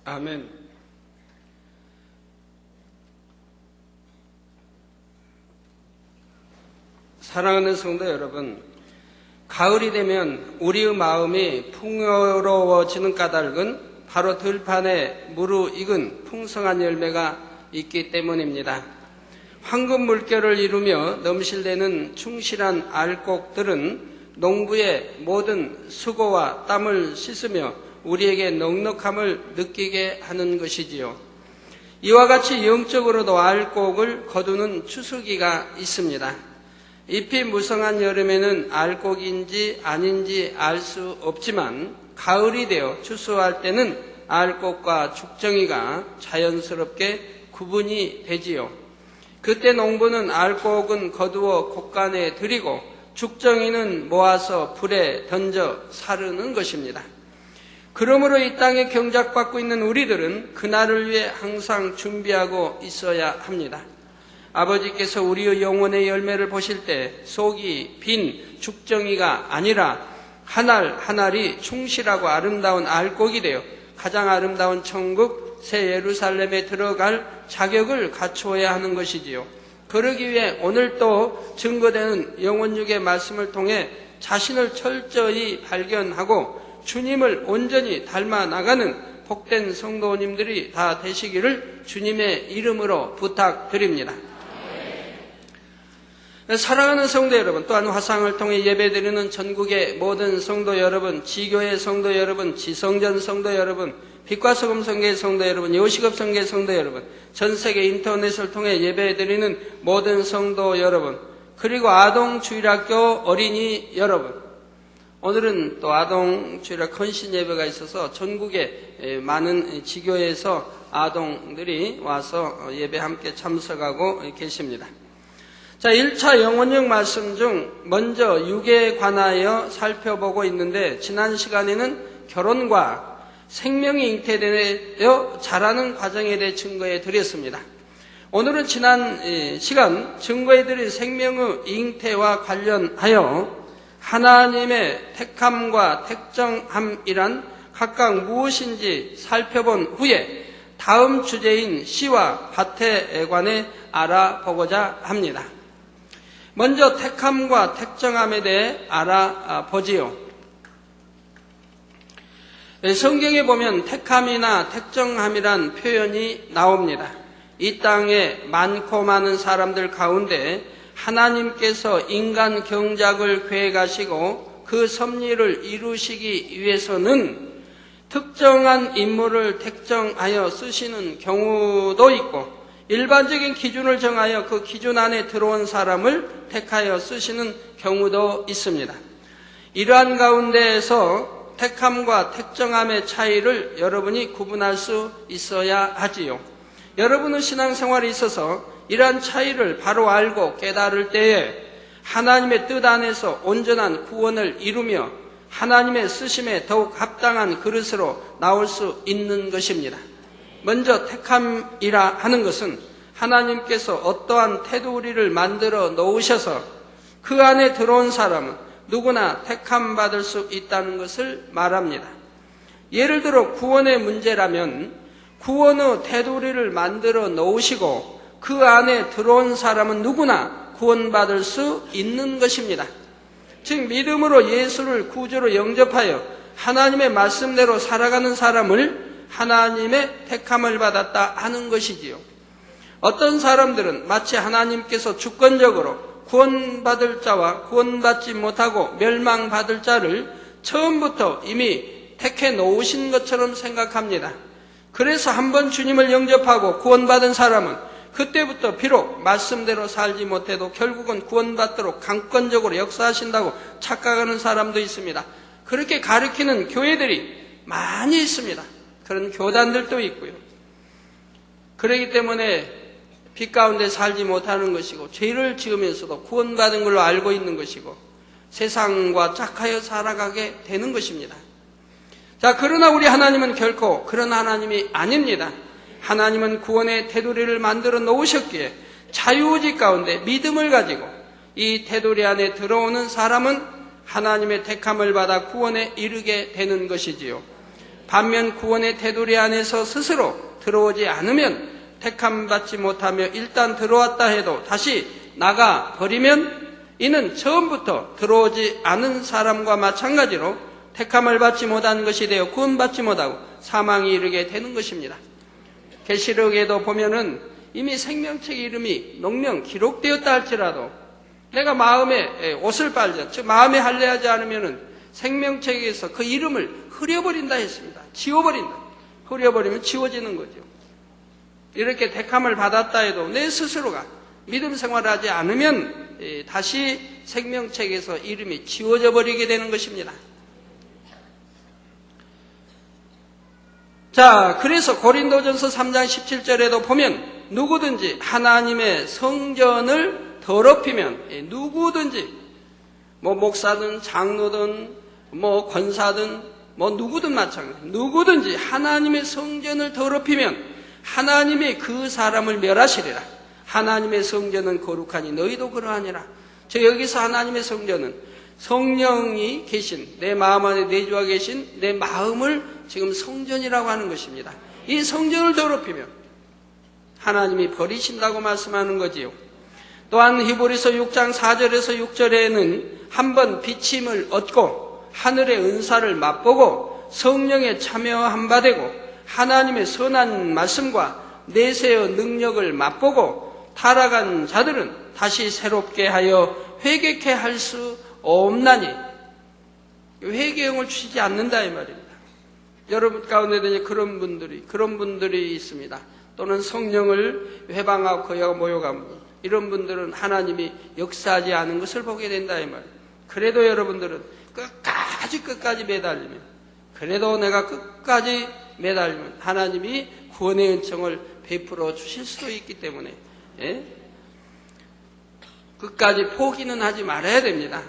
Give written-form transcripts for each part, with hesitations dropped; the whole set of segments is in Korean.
아멘. 사랑하는 성도 여러분, 가을이 되면 우리의 마음이 풍요로워지는 까닭은 바로 들판에 무르익은 풍성한 열매가 있기 때문입니다. 황금 물결을 이루며 넘실대는 충실한 알곡들은 농부의 모든 수고와 땀을 씻으며 우리에게 넉넉함을 느끼게 하는 것이지요. 이와 같이 영적으로도 알곡을 거두는 추수기가 있습니다. 잎이 무성한 여름에는 알곡인지 아닌지 알 수 없지만 가을이 되어 추수할 때는 알곡과 죽정이가 자연스럽게 구분이 되지요. 그때 농부는 알곡은 거두어 곡간에 들이고 죽정이는 모아서 불에 던져 사르는 것입니다. 그러므로 이 땅에 경작받고 있는 우리들은 그날을 위해 항상 준비하고 있어야 합니다. 아버지께서 우리의 영혼의 열매를 보실 때 속이 빈 죽정이가 아니라 한 알 한 알이 충실하고 아름다운 알곡이 되어 가장 아름다운 천국 새 예루살렘에 들어갈 자격을 갖추어야 하는 것이지요. 그러기 위해 오늘 또 증거되는 영혼육의 말씀을 통해 자신을 철저히 발견하고 주님을 온전히 닮아 나가는 복된 성도님들이 다 되시기를 주님의 이름으로 부탁드립니다. 사랑하는 성도 여러분, 또한 화상을 통해 예배드리는 전국의 모든 성도 여러분, 지교회 성도 여러분, 지성전 성도 여러분, 빛과 소금 성교의 성도 여러분, 요식업 성교의 성도 여러분, 전 세계 인터넷을 통해 예배드리는 모든 성도 여러분, 그리고 아동주일학교 어린이 여러분, 오늘은 또 아동주일학 헌신 예배가 있어서 전국의 많은 지교회에서 아동들이 와서 예배 함께 참석하고 계십니다. 자, 1차 영혼육 말씀 중 먼저 육에 관하여 살펴보고 있는데 지난 시간에는 결혼과 생명이 잉태되어 자라는 과정에 대해 증거해 드렸습니다. 오늘은 지난 시간 증거해 드린 생명의 잉태와 관련하여 하나님의 택함과 택정함이란 각각 무엇인지 살펴본 후에 다음 주제인 씨와 밭에 관해 알아보고자 합니다. 먼저 택함과 택정함에 대해 알아보지요. 성경에 보면 택함이나 택정함이란 표현이 나옵니다. 이 땅에 많고 많은 사람들 가운데 하나님께서 인간 경작을 계획하시고 그 섭리를 이루시기 위해서는 특정한 인물을 택정하여 쓰시는 경우도 있고 일반적인 기준을 정하여 그 기준 안에 들어온 사람을 택하여 쓰시는 경우도 있습니다. 이러한 가운데에서 택함과 택정함의 차이를 여러분이 구분할 수 있어야 하지요. 여러분의 신앙생활에 있어서 이러한 차이를 바로 알고 깨달을 때에 하나님의 뜻 안에서 온전한 구원을 이루며 하나님의 쓰심에 더욱 합당한 그릇으로 나올 수 있는 것입니다. 먼저 택함이라 하는 것은 하나님께서 어떠한 테두리를 만들어 놓으셔서 그 안에 들어온 사람은 누구나 택함 받을 수 있다는 것을 말합니다. 예를 들어 구원의 문제라면 구원의 테두리를 만들어 놓으시고 그 안에 들어온 사람은 누구나 구원받을 수 있는 것입니다. 즉 믿음으로 예수를 구주로 영접하여 하나님의 말씀대로 살아가는 사람을 하나님의 택함을 받았다 하는 것이지요. 어떤 사람들은 마치 하나님께서 주권적으로 구원받을 자와 구원받지 못하고 멸망받을 자를 처음부터 이미 택해 놓으신 것처럼 생각합니다. 그래서 한번 주님을 영접하고 구원받은 사람은 그때부터 비록 말씀대로 살지 못해도 결국은 구원받도록 강권적으로 역사하신다고 착각하는 사람도 있습니다. 그렇게 가르치는 교회들이 많이 있습니다. 그런 교단들도 있고요. 그렇기 때문에 빛 가운데 살지 못하는 것이고 죄를 지으면서도 구원받은 걸로 알고 있는 것이고 세상과 짝하여 살아가게 되는 것입니다. 자, 그러나 우리 하나님은 결코 그런 하나님이 아닙니다. 하나님은 구원의 테두리를 만들어 놓으셨기에 자유의지 가운데 믿음을 가지고 이 테두리 안에 들어오는 사람은 하나님의 택함을 받아 구원에 이르게 되는 것이지요. 반면 구원의 테두리 안에서 스스로 들어오지 않으면 택함 받지 못하며 일단 들어왔다 해도 다시 나가 버리면 이는 처음부터 들어오지 않은 사람과 마찬가지로 택함을 받지 못한 것이 되어 구원받지 못하고 사망에 이르게 되는 것입니다. 계시록에도 보면은 이미 생명책 이름이 명명 기록되었다 할지라도 내가 마음에 옷을 빨자, 즉 마음에 할례하지 않으면은 생명책에서 그 이름을 흐려버린다 했습니다. 지워버린다. 흐려버리면 지워지는 거죠. 이렇게 택함을 받았다 해도 내 스스로가 믿음 생활하지 않으면 다시 생명책에서 이름이 지워져 버리게 되는 것입니다. 자, 그래서 고린도전서 3장 17절에도 보면 누구든지 하나님의 성전을 더럽히면 누구든지 목사든 장로든 권사든 누구든 마찬가지 누구든지 하나님의 성전을 더럽히면 하나님이 그 사람을 멸하시리라. 하나님의 성전은 거룩하니 너희도 그러하니라. 여기서 하나님의 성전은 성령이 계신 내 마음 안에 내주하 계신 내 마음을 지금 성전이라고 하는 것입니다. 이 성전을 더럽히면 하나님이 버리신다고 말씀하는 거지요. 또한 히브리서 6장 4절에서 6절에는 한번 비침을 얻고 하늘의 은사를 맛보고 성령에 참여한 바 되고 하나님의 선한 말씀과 내세의 능력을 맛보고 타락한 자들은 다시 새롭게 하여 회개케 할 수 없나니 회개형을 주시지 않는다 이 말입니다. 여러분 가운데도 그런 분들이 있습니다. 또는 성령을 회방하고 거여가 모욕하고 이런 분들은 하나님이 역사하지 않은 것을 보게 된다 이 말입니다. 그래도 여러분들은 끝까지 매달리면 그래도 내가 끝까지 매달리면 하나님이 구원의 은총을 베풀어 주실 수도 있기 때문에 끝까지 포기는 하지 말아야 됩니다.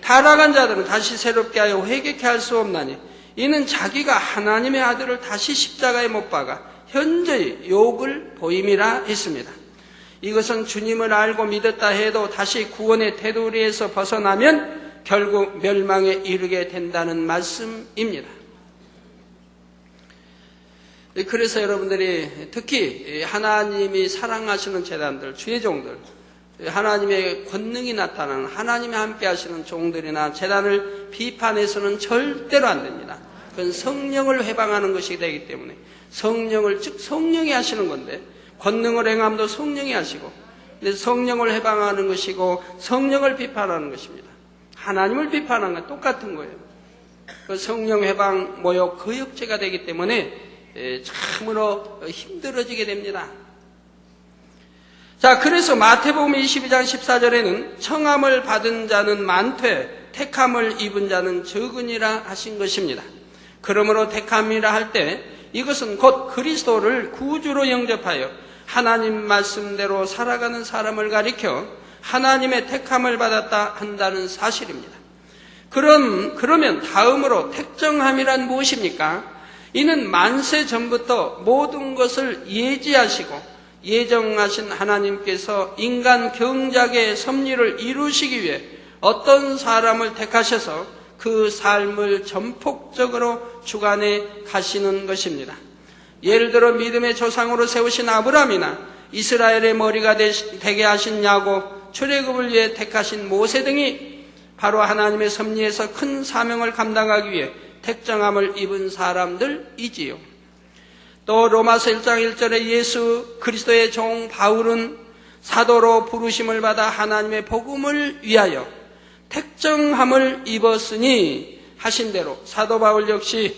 타락한 자들은 다시 새롭게 하여 회개케 할 수 없나니 이는 자기가 하나님의 아들을 다시 십자가에 못 박아 현저히 욕을 보임이라 했습니다. 이것은 주님을 알고 믿었다 해도 다시 구원의 테두리에서 벗어나면 결국 멸망에 이르게 된다는 말씀입니다. 그래서 여러분들이 특히 하나님이 사랑하시는 제단들, 주의 종들, 하나님의 권능이 나타나는 하나님이 함께 하시는 종들이나 제단을 비판해서는 절대로 안 됩니다. 그건 성령을 회방하는 것이 되기 때문에 즉 성령이 하시는 건데 권능을 행함도 성령이 하시고 근데 성령을 회방하는 것이고 성령을 비판하는 것입니다. 하나님을 비판하는 건 똑같은 거예요. 그 성령 회방 모욕 거역죄가 되기 때문에 참으로 힘들어지게 됩니다. 자, 그래서 마태복음 22장 14절에는 청함을 받은 자는 많되 택함을 입은 자는 적으니라 하신 것입니다. 그러므로 택함이라 할 때 이것은 곧 그리스도를 구주로 영접하여 하나님 말씀대로 살아가는 사람을 가리켜 하나님의 택함을 받았다 한다는 사실입니다. 그러면 다음으로 택정함이란 무엇입니까? 이는 만세 전부터 모든 것을 예지하시고 예정하신 하나님께서 인간 경작의 섭리를 이루시기 위해 어떤 사람을 택하셔서 그 삶을 전폭적으로 주관해 가시는 것입니다. 예를 들어 믿음의 조상으로 세우신 아브라함이나 이스라엘의 머리가 되게 하신 야곱, 출애굽을 위해 택하신 모세 등이 바로 하나님의 섭리에서 큰 사명을 감당하기 위해 택정함을 입은 사람들이지요. 또 로마서 1장 1절에 예수 그리스도의 종 바울은 사도로 부르심을 받아 하나님의 복음을 위하여 택정함을 입었으니 하신 대로 사도 바울 역시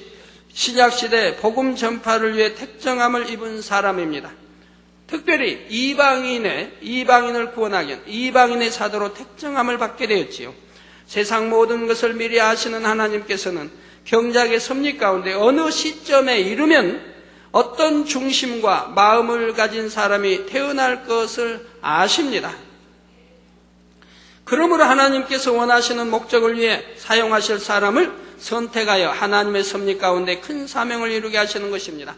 신약시대 복음 전파를 위해 택정함을 입은 사람입니다. 특별히 이방인을 구원하기 위한 이방인의 사도로 택정함을 받게 되었지요. 세상 모든 것을 미리 아시는 하나님께서는 경작의 섭리 가운데 어느 시점에 이르면 어떤 중심과 마음을 가진 사람이 태어날 것을 아십니다. 그러므로 하나님께서 원하시는 목적을 위해 사용하실 사람을 선택하여 하나님의 섭리 가운데 큰 사명을 이루게 하시는 것입니다.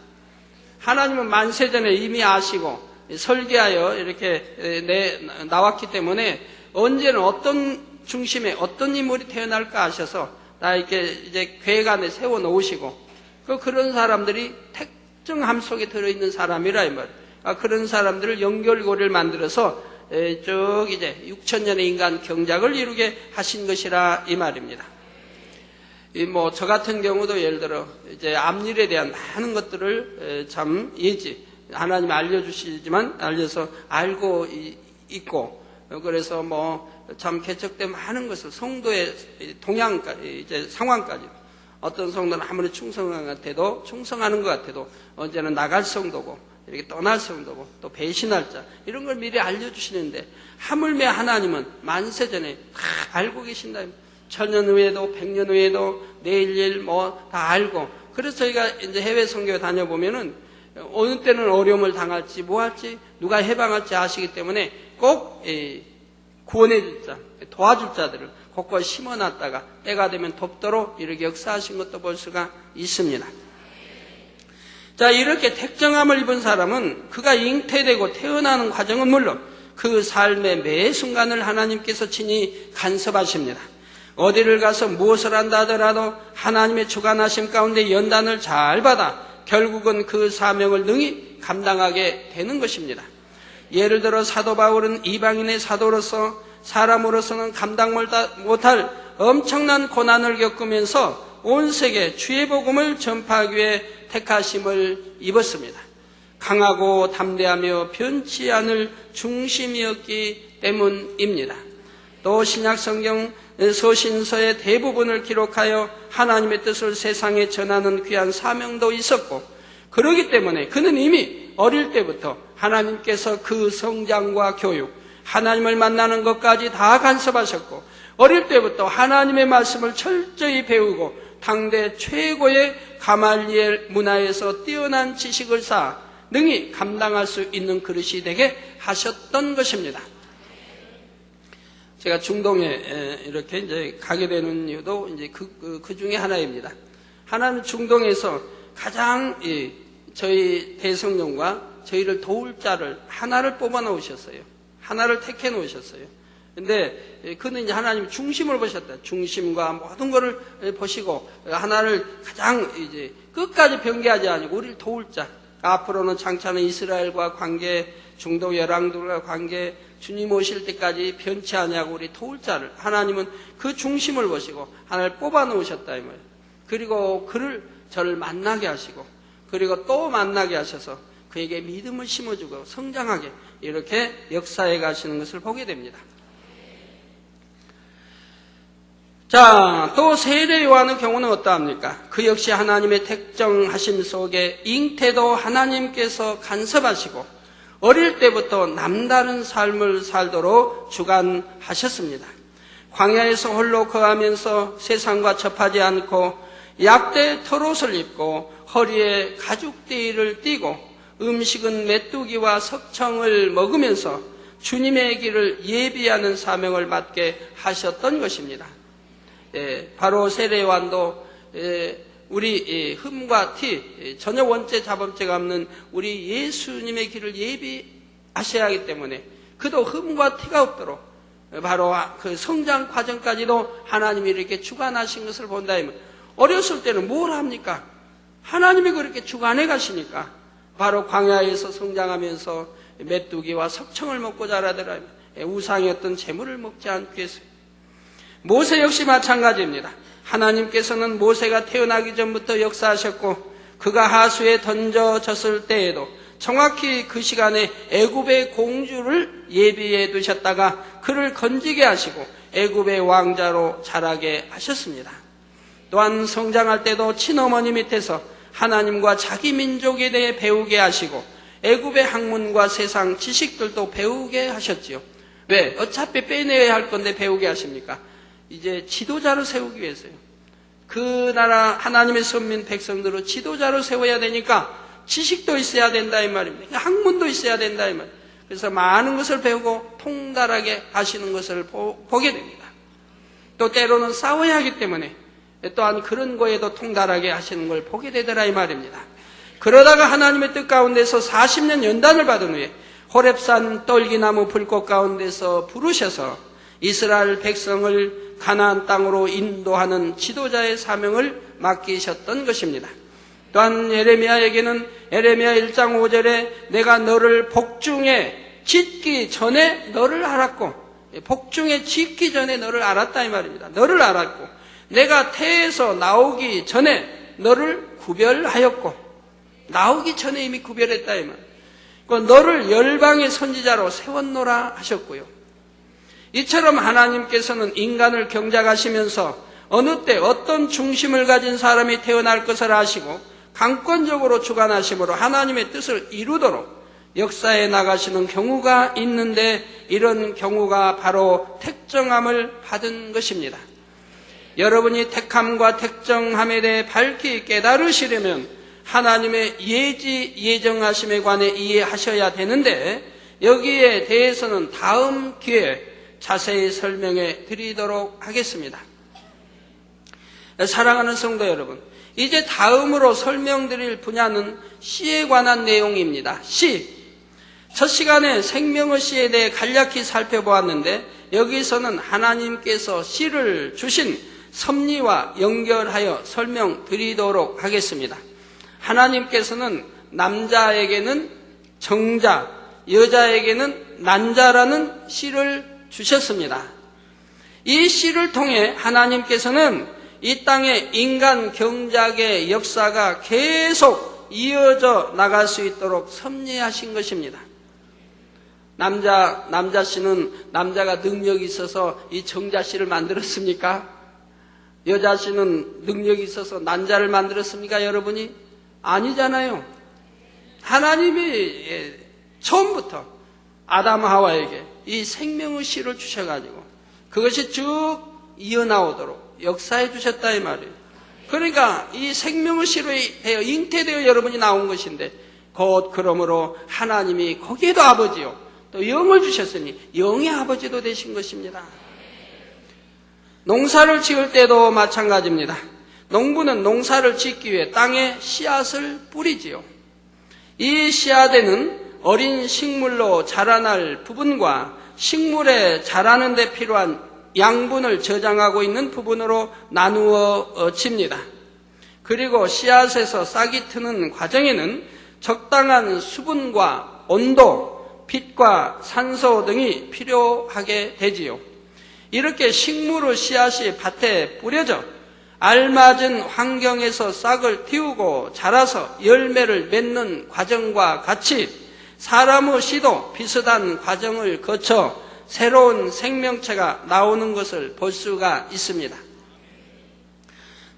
하나님은 만세전에 이미 아시고 설계하여 이렇게 나왔기 때문에 언제는 어떤 중심에 어떤 인물이 태어날까 하셔서 다 이렇게 이제 계획 안에 세워 놓으시고 그런 사람들이 특정함 속에 들어있는 사람이라 이 말이에요. 그런 사람들을 연결고리를 만들어서 쭉 이제 6천년의 인간 경작을 이루게 하신 것이라 이 말입니다. 저 같은 경우도 예를 들어 이제 앞일에 대한 많은 것들을 참 하나님 알려주시지만 알려서 알고 있고, 그래서 참 개척된 많은 것을 성도의 동향까지 이제 상황까지, 어떤 성도는 아무리 충성하는 것 같아도 언제는 나갈 성도고 이렇게 떠날 성도고 또 배신할 자, 이런 걸 미리 알려주시는데 하물며 하나님은 만세전에 다 알고 계신다. 천년 후에도 100년 후에도 내일 일 다 알고. 그래서 저희가 이제 해외 선교 다녀보면은 어느 때는 어려움을 당할지 뭐 할지 누가 해방할지 아시기 때문에 꼭 구원해 줄 자, 도와줄 자들을 곳곳 심어놨다가 때가 되면 돕도록 이렇게 역사하신 것도 볼 수가 있습니다. 자, 이렇게 택정함을 입은 사람은 그가 잉태되고 태어나는 과정은 물론 그 삶의 매 순간을 하나님께서 친히 간섭하십니다. 어디를 가서 무엇을 한다 하더라도 하나님의 주관하심 가운데 연단을 잘 받아 결국은 그 사명을 능히 감당하게 되는 것입니다. 예를 들어 사도 바울은 이방인의 사도로서 사람으로서는 감당 못할 엄청난 고난을 겪으면서 온 세계 주의 복음을 전파하기 위해 택하심을 입었습니다. 강하고 담대하며 변치 않을 중심이었기 때문입니다. 또 신약 성경 서신서의 대부분을 기록하여 하나님의 뜻을 세상에 전하는 귀한 사명도 있었고, 그러기 때문에 그는 이미 어릴 때부터 하나님께서 그 성장과 교육, 하나님을 만나는 것까지 다 간섭하셨고, 어릴 때부터 하나님의 말씀을 철저히 배우고 당대 최고의 가말리엘 문화에서 뛰어난 지식을 쌓아 능히 감당할 수 있는 그릇이 되게 하셨던 것입니다. 제가 중동에 이렇게 이제 가게 되는 이유도 이제 그 중에 하나입니다. 하나는 중동에서 가장 저희 대성령과 저희를 도울 자를 하나를 뽑아 놓으셨어요. 하나를 택해 놓으셨어요. 근데 그는 이제 하나님 중심을 보셨다. 중심과 모든 것을 보시고 하나를 가장 이제 끝까지 변개하지 않고 우리를 도울 자. 앞으로는 장차는 이스라엘과 관계, 중동 열왕들과 관계, 주님 오실 때까지 변치 아니하고 우리 도울 자를, 하나님은 그 중심을 보시고 하나를 뽑아 놓으셨다 이 말이에요. 그리고 저를 만나게 하시고, 그리고 또 만나게 하셔서 그에게 믿음을 심어주고 성장하게 이렇게 역사해 가시는 것을 보게 됩니다. 자, 또 세례 요한의 경우는 어떠합니까? 그 역시 하나님의 택정하심 속에 잉태도 하나님께서 간섭하시고 어릴 때부터 남다른 삶을 살도록 주관하셨습니다. 광야에서 홀로 거하면서 세상과 접하지 않고 약대 털옷을 입고 허리에 가죽띠를 띠고 음식은 메뚜기와 석청을 먹으면서 주님의 길을 예비하는 사명을 맡게 하셨던 것입니다. 바로 세례 요한도 우리 흠과 티, 전혀 원죄 자범죄가 없는 우리 예수님의 길을 예비하셔야 하기 때문에 그도 흠과 티가 없도록 바로 그 성장 과정까지도 하나님이 이렇게 주관하신 것을 본다. 어렸을 때는 뭘 합니까? 하나님이 그렇게 주관해 가시니까 바로 광야에서 성장하면서 메뚜기와 석청을 먹고 자라더라. 우상이었던 재물을 먹지 않기 위해서. 모세 역시 마찬가지입니다. 하나님께서는 모세가 태어나기 전부터 역사하셨고 그가 하수에 던져졌을 때에도 정확히 그 시간에 애굽의 공주를 예비해 두셨다가 그를 건지게 하시고 애굽의 왕자로 자라게 하셨습니다. 또한 성장할 때도 친어머니 밑에서 하나님과 자기 민족에 대해 배우게 하시고 애굽의 학문과 세상 지식들도 배우게 하셨지요. 왜? 어차피 빼내야 할 건데 배우게 하십니까? 이제 지도자로 세우기 위해서요. 그 나라 하나님의 선민 백성들을 지도자로 세워야 되니까 지식도 있어야 된다 이 말입니다. 학문도 있어야 된다 이 말. 그래서 많은 것을 배우고 통달하게 하시는 것을 보게 됩니다. 또 때로는 싸워야 하기 때문에 또한 그런 거에도 통달하게 하시는 걸 보게 되더라 이 말입니다. 그러다가 하나님의 뜻 가운데서 40년 연단을 받은 후에 호렙산 떨기나무 불꽃 가운데서 부르셔서 이스라엘 백성을 가나안 땅으로 인도하는 지도자의 사명을 맡기셨던 것입니다. 또한 에레미야에게는 에레미야 1장 5절에 내가 너를 복중에 짓기 전에 너를 알았고, 복중에 짓기 전에 너를 알았다 이 말입니다. 너를 알았고 내가 태에서 나오기 전에 너를 구별하였고, 나오기 전에 이미 구별했다 이 말. 너를 열방의 선지자로 세웠노라 하셨고요. 이처럼 하나님께서는 인간을 경작하시면서 어느 때 어떤 중심을 가진 사람이 태어날 것을 아시고 강권적으로 주관하심으로 하나님의 뜻을 이루도록 역사에 나가시는 경우가 있는데, 이런 경우가 바로 택정함을 받은 것입니다. 여러분이 택함과 택정함에 대해 밝히 깨달으시려면 하나님의 예정하심에 관해 이해하셔야 되는데, 여기에 대해서는 다음 기회에 자세히 설명해 드리도록 하겠습니다. 사랑하는 성도 여러분, 이제 다음으로 설명드릴 분야는 씨에 관한 내용입니다. 씨. 첫 시간에 생명의 씨에 대해 간략히 살펴보았는데, 여기서는 하나님께서 씨를 주신 섭리와 연결하여 설명드리도록 하겠습니다. 하나님께서는 남자에게는 정자, 여자에게는 난자라는 씨를 주셨습니다. 이 씨를 통해 하나님께서는 이 땅의 인간 경작의 역사가 계속 이어져 나갈 수 있도록 섭리하신 것입니다. 남자 씨는 남자가 능력이 있어서 이 정자 씨를 만들었습니까? 여자 씨는 능력이 있어서 난자를 만들었습니까, 여러분이? 아니잖아요. 하나님이 처음부터 아담 하와에게 이 생명의 씨를 주셔가지고 그것이 쭉 이어나오도록 역사해 주셨다 이 말이에요. 그러니까 이 생명의 씨로 되어 잉태되어 여러분이 나온 것인데, 곧 그러므로 하나님이 거기에도 아버지요 또 영을 주셨으니 영의 아버지도 되신 것입니다. 농사를 지을 때도 마찬가지입니다. 농부는 농사를 짓기 위해 땅에 씨앗을 뿌리지요. 이 씨앗에는 어린 식물로 자라날 부분과 식물에 자라는 데 필요한 양분을 저장하고 있는 부분으로 나누어집니다. 그리고 씨앗에서 싹이 트는 과정에는 적당한 수분과 온도, 빛과 산소 등이 필요하게 되지요. 이렇게 식물의 씨앗이 밭에 뿌려져 알맞은 환경에서 싹을 틔우고 자라서 열매를 맺는 과정과 같이 사람의 씨도 비슷한 과정을 거쳐 새로운 생명체가 나오는 것을 볼 수가 있습니다.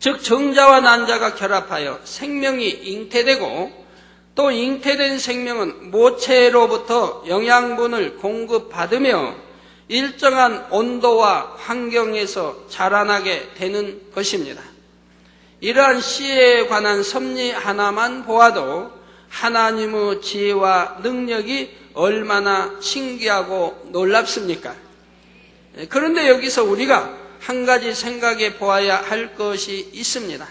즉 정자와 난자가 결합하여 생명이 잉태되고, 또 잉태된 생명은 모체로부터 영양분을 공급받으며 일정한 온도와 환경에서 자라나게 되는 것입니다. 이러한 씨에 관한 섭리 하나만 보아도 하나님의 지혜와 능력이 얼마나 신기하고 놀랍습니까? 그런데 여기서 우리가 한 가지 생각해 보아야 할 것이 있습니다.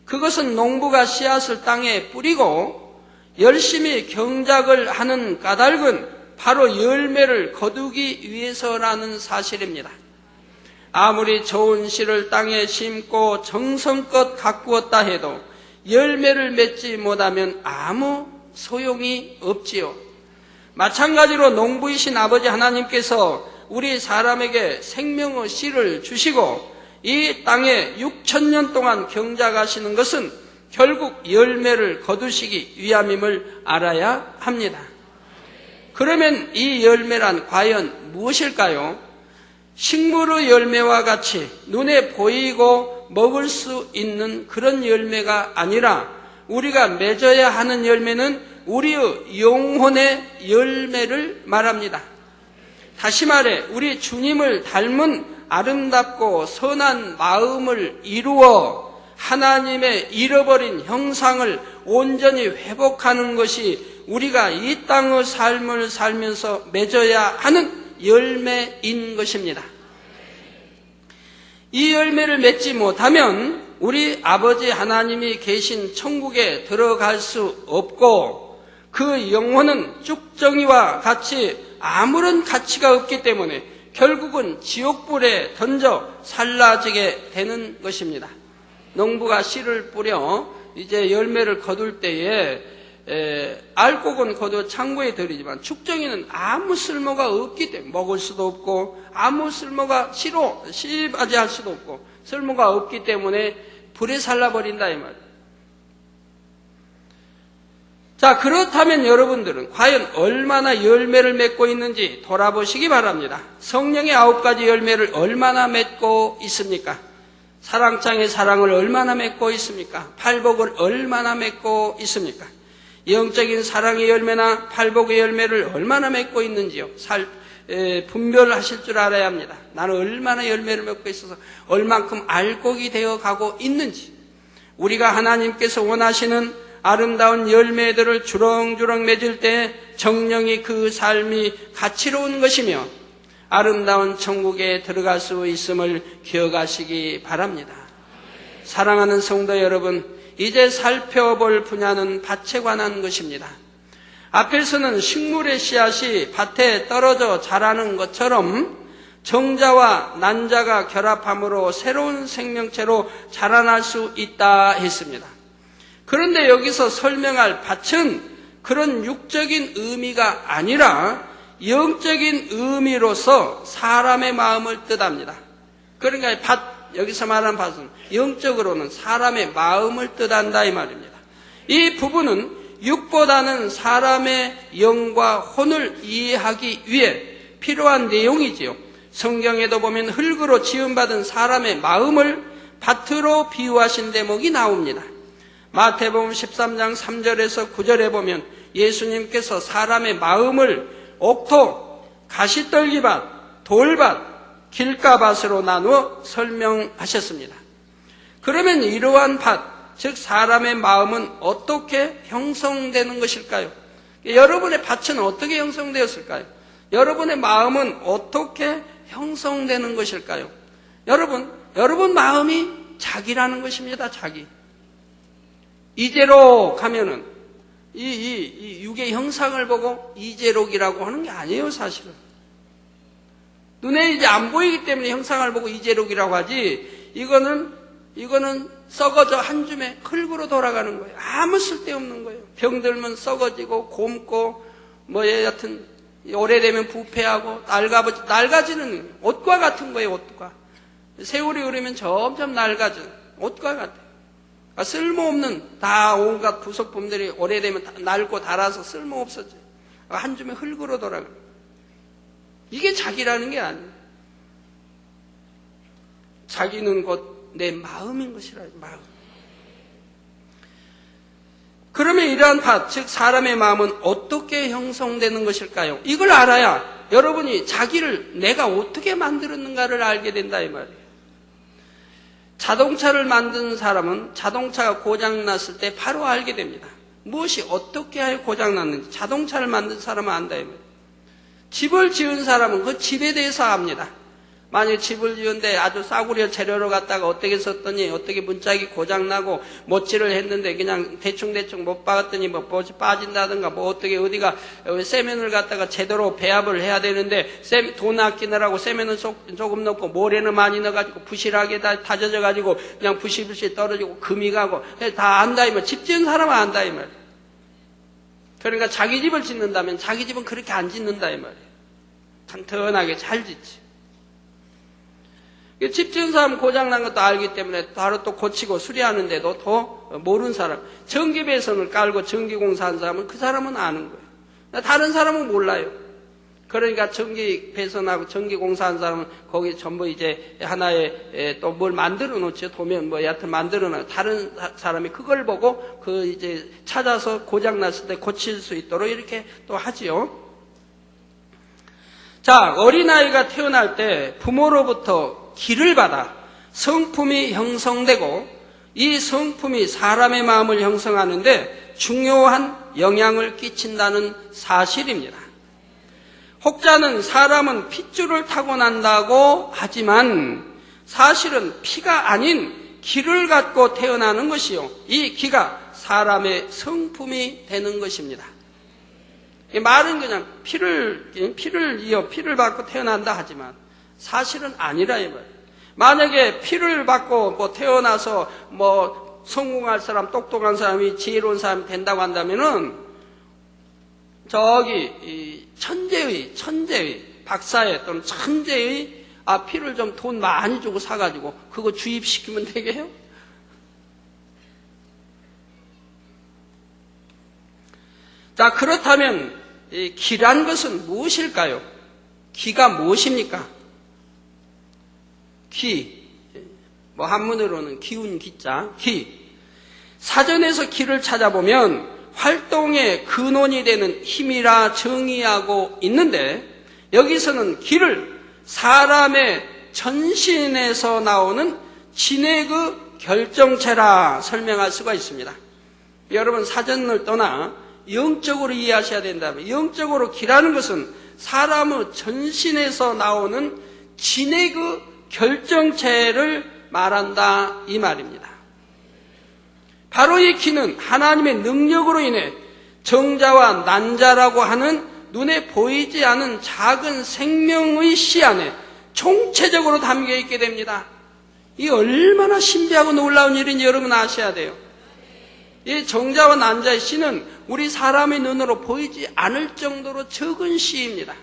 그것은 농부가 씨앗을 땅에 뿌리고 열심히 경작을 하는 까닭은 바로 열매를 거두기 위해서라는 사실입니다. 아무리 좋은 씨를 땅에 심고 정성껏 가꾸었다 해도 열매를 맺지 못하면 아무 소용이 없지요. 마찬가지로 농부이신 아버지 하나님께서 우리 사람에게 생명의 씨를 주시고 이 땅에 6,000년 동안 경작하시는 것은 결국 열매를 거두시기 위함임을 알아야 합니다. 그러면 이 열매란 과연 무엇일까요? 식물의 열매와 같이 눈에 보이고 먹을 수 있는 그런 열매가 아니라 우리가 맺어야 하는 열매는 우리의 영혼의 열매를 말합니다. 다시 말해 우리 주님을 닮은 아름답고 선한 마음을 이루어 하나님의 잃어버린 형상을 온전히 회복하는 것이 우리가 이 땅의 삶을 살면서 맺어야 하는 열매인 것입니다. 이 열매를 맺지 못하면 우리 아버지 하나님이 계신 천국에 들어갈 수 없고 그 영혼은 쭉정이와 같이 아무런 가치가 없기 때문에 결국은 지옥불에 던져 살라지게 되는 것입니다. 농부가 씨를 뿌려 이제 열매를 거둘 때에 알곡은 거둬 창고에 들이지만 죽정이는 아무 쓸모가 없기 때문에 먹을 수도 없고 아무 쓸모가 씨바지 할 수도 없고 쓸모가 없기 때문에 불에 살라버린다 이 말이에요. 자, 그렇다면 여러분들은 과연 얼마나 열매를 맺고 있는지 돌아보시기 바랍니다. 성령의 9가지 열매를 얼마나 맺고 있습니까? 사랑장의 사랑을 얼마나 맺고 있습니까? 팔복을 얼마나 맺고 있습니까? 영적인 사랑의 열매나 팔복의 열매를 얼마나 맺고 있는지요. 분별하실 줄 알아야 합니다. 나는 얼마나 열매를 맺고 있어서 얼만큼 알곡이 되어 가고 있는지. 우리가 하나님께서 원하시는 아름다운 열매들을 주렁주렁 맺을 때 정령이 그 삶이 가치로운 것이며 아름다운 천국에 들어갈 수 있음을 기억하시기 바랍니다. 사랑하는 성도 여러분, 이제 살펴볼 분야는 밭에 관한 것입니다. 앞에서는 식물의 씨앗이 밭에 떨어져 자라는 것처럼 정자와 난자가 결합함으로 새로운 생명체로 자라날 수 있다 했습니다. 그런데 여기서 설명할 밭은 그런 육적인 의미가 아니라 영적인 의미로서 사람의 마음을 뜻합니다. 그러니까 여기서 말하는 밭은 영적으로는 사람의 마음을 뜻한다 이 말입니다. 이 부분은 육보다는 사람의 영과 혼을 이해하기 위해 필요한 내용이지요. 성경에도 보면 흙으로 지음받은 사람의 마음을 밭으로 비유하신 대목이 나옵니다. 마태복음 13장 3절에서 9절에 보면 예수님께서 사람의 마음을 옥토, 가시떨기밭, 돌밭, 길가밭으로 나누어 설명하셨습니다. 그러면 이러한 밭, 즉 사람의 마음은 어떻게 형성되는 것일까요? 여러분의 밭은 어떻게 형성되었을까요? 여러분의 마음은 어떻게 형성되는 것일까요? 여러분 마음이 자기라는 것입니다. 자기. 이제로 가면은 이 육의 형상을 보고 이제록이라고 하는 게 아니에요, 사실은. 눈에 이제 안 보이기 때문에 형상을 보고 이제록이라고 하지, 이거는 썩어져 한 줌에 흙으로 돌아가는 거예요. 아무 쓸데없는 거예요. 병들면 썩어지고 곪고 여하튼 오래되면 부패하고 낡아지는 옷과 같은 거예요. 옷과 세월이 흐르면 점점 낡아져. 옷과 같아요. 쓸모없는 다 온갖 부속품들이 오래되면 낡고 닳아서 쓸모없어져요. 한 줌의 흙으로 돌아가는 거예요. 이게 자기라는 게 아니에요. 자기는 곧 내 마음인 것이라. 마음. 그러면 이러한 밭, 즉 사람의 마음은 어떻게 형성되는 것일까요? 이걸 알아야 여러분이 자기를 내가 어떻게 만들었는가를 알게 된다 이 말이에요. 자동차를 만든 사람은 자동차가 고장났을 때 바로 알게 됩니다. 무엇이 어떻게 하여 고장났는지 자동차를 만든 사람은 안다 이 말이에요. 집을 지은 사람은 그 집에 대해서 압니다. 만약 집을 지은데 아주 싸구려 재료로 갖다가 어떻게 썼더니 어떻게 문짝이 고장나고 못질을 했는데 그냥 대충 못 박았더니 뭐이 빠진다든가 어떻게 어디가 세면을 갖다가 제대로 배합을 해야 되는데 돈 아끼느라고 세면은 조금 넣고 모래는 많이 넣어가지고 부실하게 다 다져져가지고 그냥 부실부실 떨어지고 금이 가고 다 안다 이 말. 집 지은 사람은 안다 이 말. 그러니까 자기 집을 짓는다면 자기 집은 그렇게 안 짓는다 이 말이에요. 탄탄하게 잘 짓지. 집 지은 사람 고장난 것도 알기 때문에 바로 또 고치고 수리하는데도 더 모르는 사람. 전기 배선을 깔고 전기 공사한 사람은 그 사람은 아는 거예요. 다른 사람은 몰라요. 그러니까 전기 배선하고 전기 공사한 사람은 거기 전부 이제 하나의 또 뭘 만들어 놓죠. 도면 여하튼 만들어 놔요. 다른 사람이 그걸 보고 그 이제 찾아서 고장났을 때 고칠 수 있도록 이렇게 또 하지요. 자, 어린아이가 태어날 때 부모로부터 기를 받아 성품이 형성되고 이 성품이 사람의 마음을 형성하는데 중요한 영향을 끼친다는 사실입니다. 혹자는 사람은 핏줄을 타고난다고 하지만 사실은 피가 아닌 기를 갖고 태어나는 것이요. 이 기가 사람의 성품이 되는 것입니다. 말은 그냥 피를 받고 태어난다 하지만 사실은 아니라 이 말이에요. 만약에 피를 받고 태어나서 성공할 사람, 똑똑한 사람이, 지혜로운 사람이 된다고 한다면은 저기 천재의 박사의 또는 천재의 피를 좀 돈 많이 주고 사가지고 그거 주입시키면 되게요? 자, 그렇다면 기란 것은 무엇일까요? 기가 무엇입니까? 기, 한문으로는 기운 기자, 기. 사전에서 기를 찾아보면 활동의 근원이 되는 힘이라 정의하고 있는데, 여기서는 기를 사람의 전신에서 나오는 진액의 결정체라 설명할 수가 있습니다. 여러분, 사전을 떠나 영적으로 이해하셔야 된다면, 영적으로 기라는 것은 사람의 전신에서 나오는 진액의 결정체를 말한다 이 말입니다. 바로 이 기는 하나님의 능력으로 인해 정자와 난자라고 하는 눈에 보이지 않은 작은 생명의 씨 안에 총체적으로 담겨 있게 됩니다. 이 얼마나 신비하고 놀라운 일인지 여러분 아셔야 돼요. 이 정자와 난자의 씨는 우리 사람의 눈으로 보이지 않을 정도로 적은 씨입니다.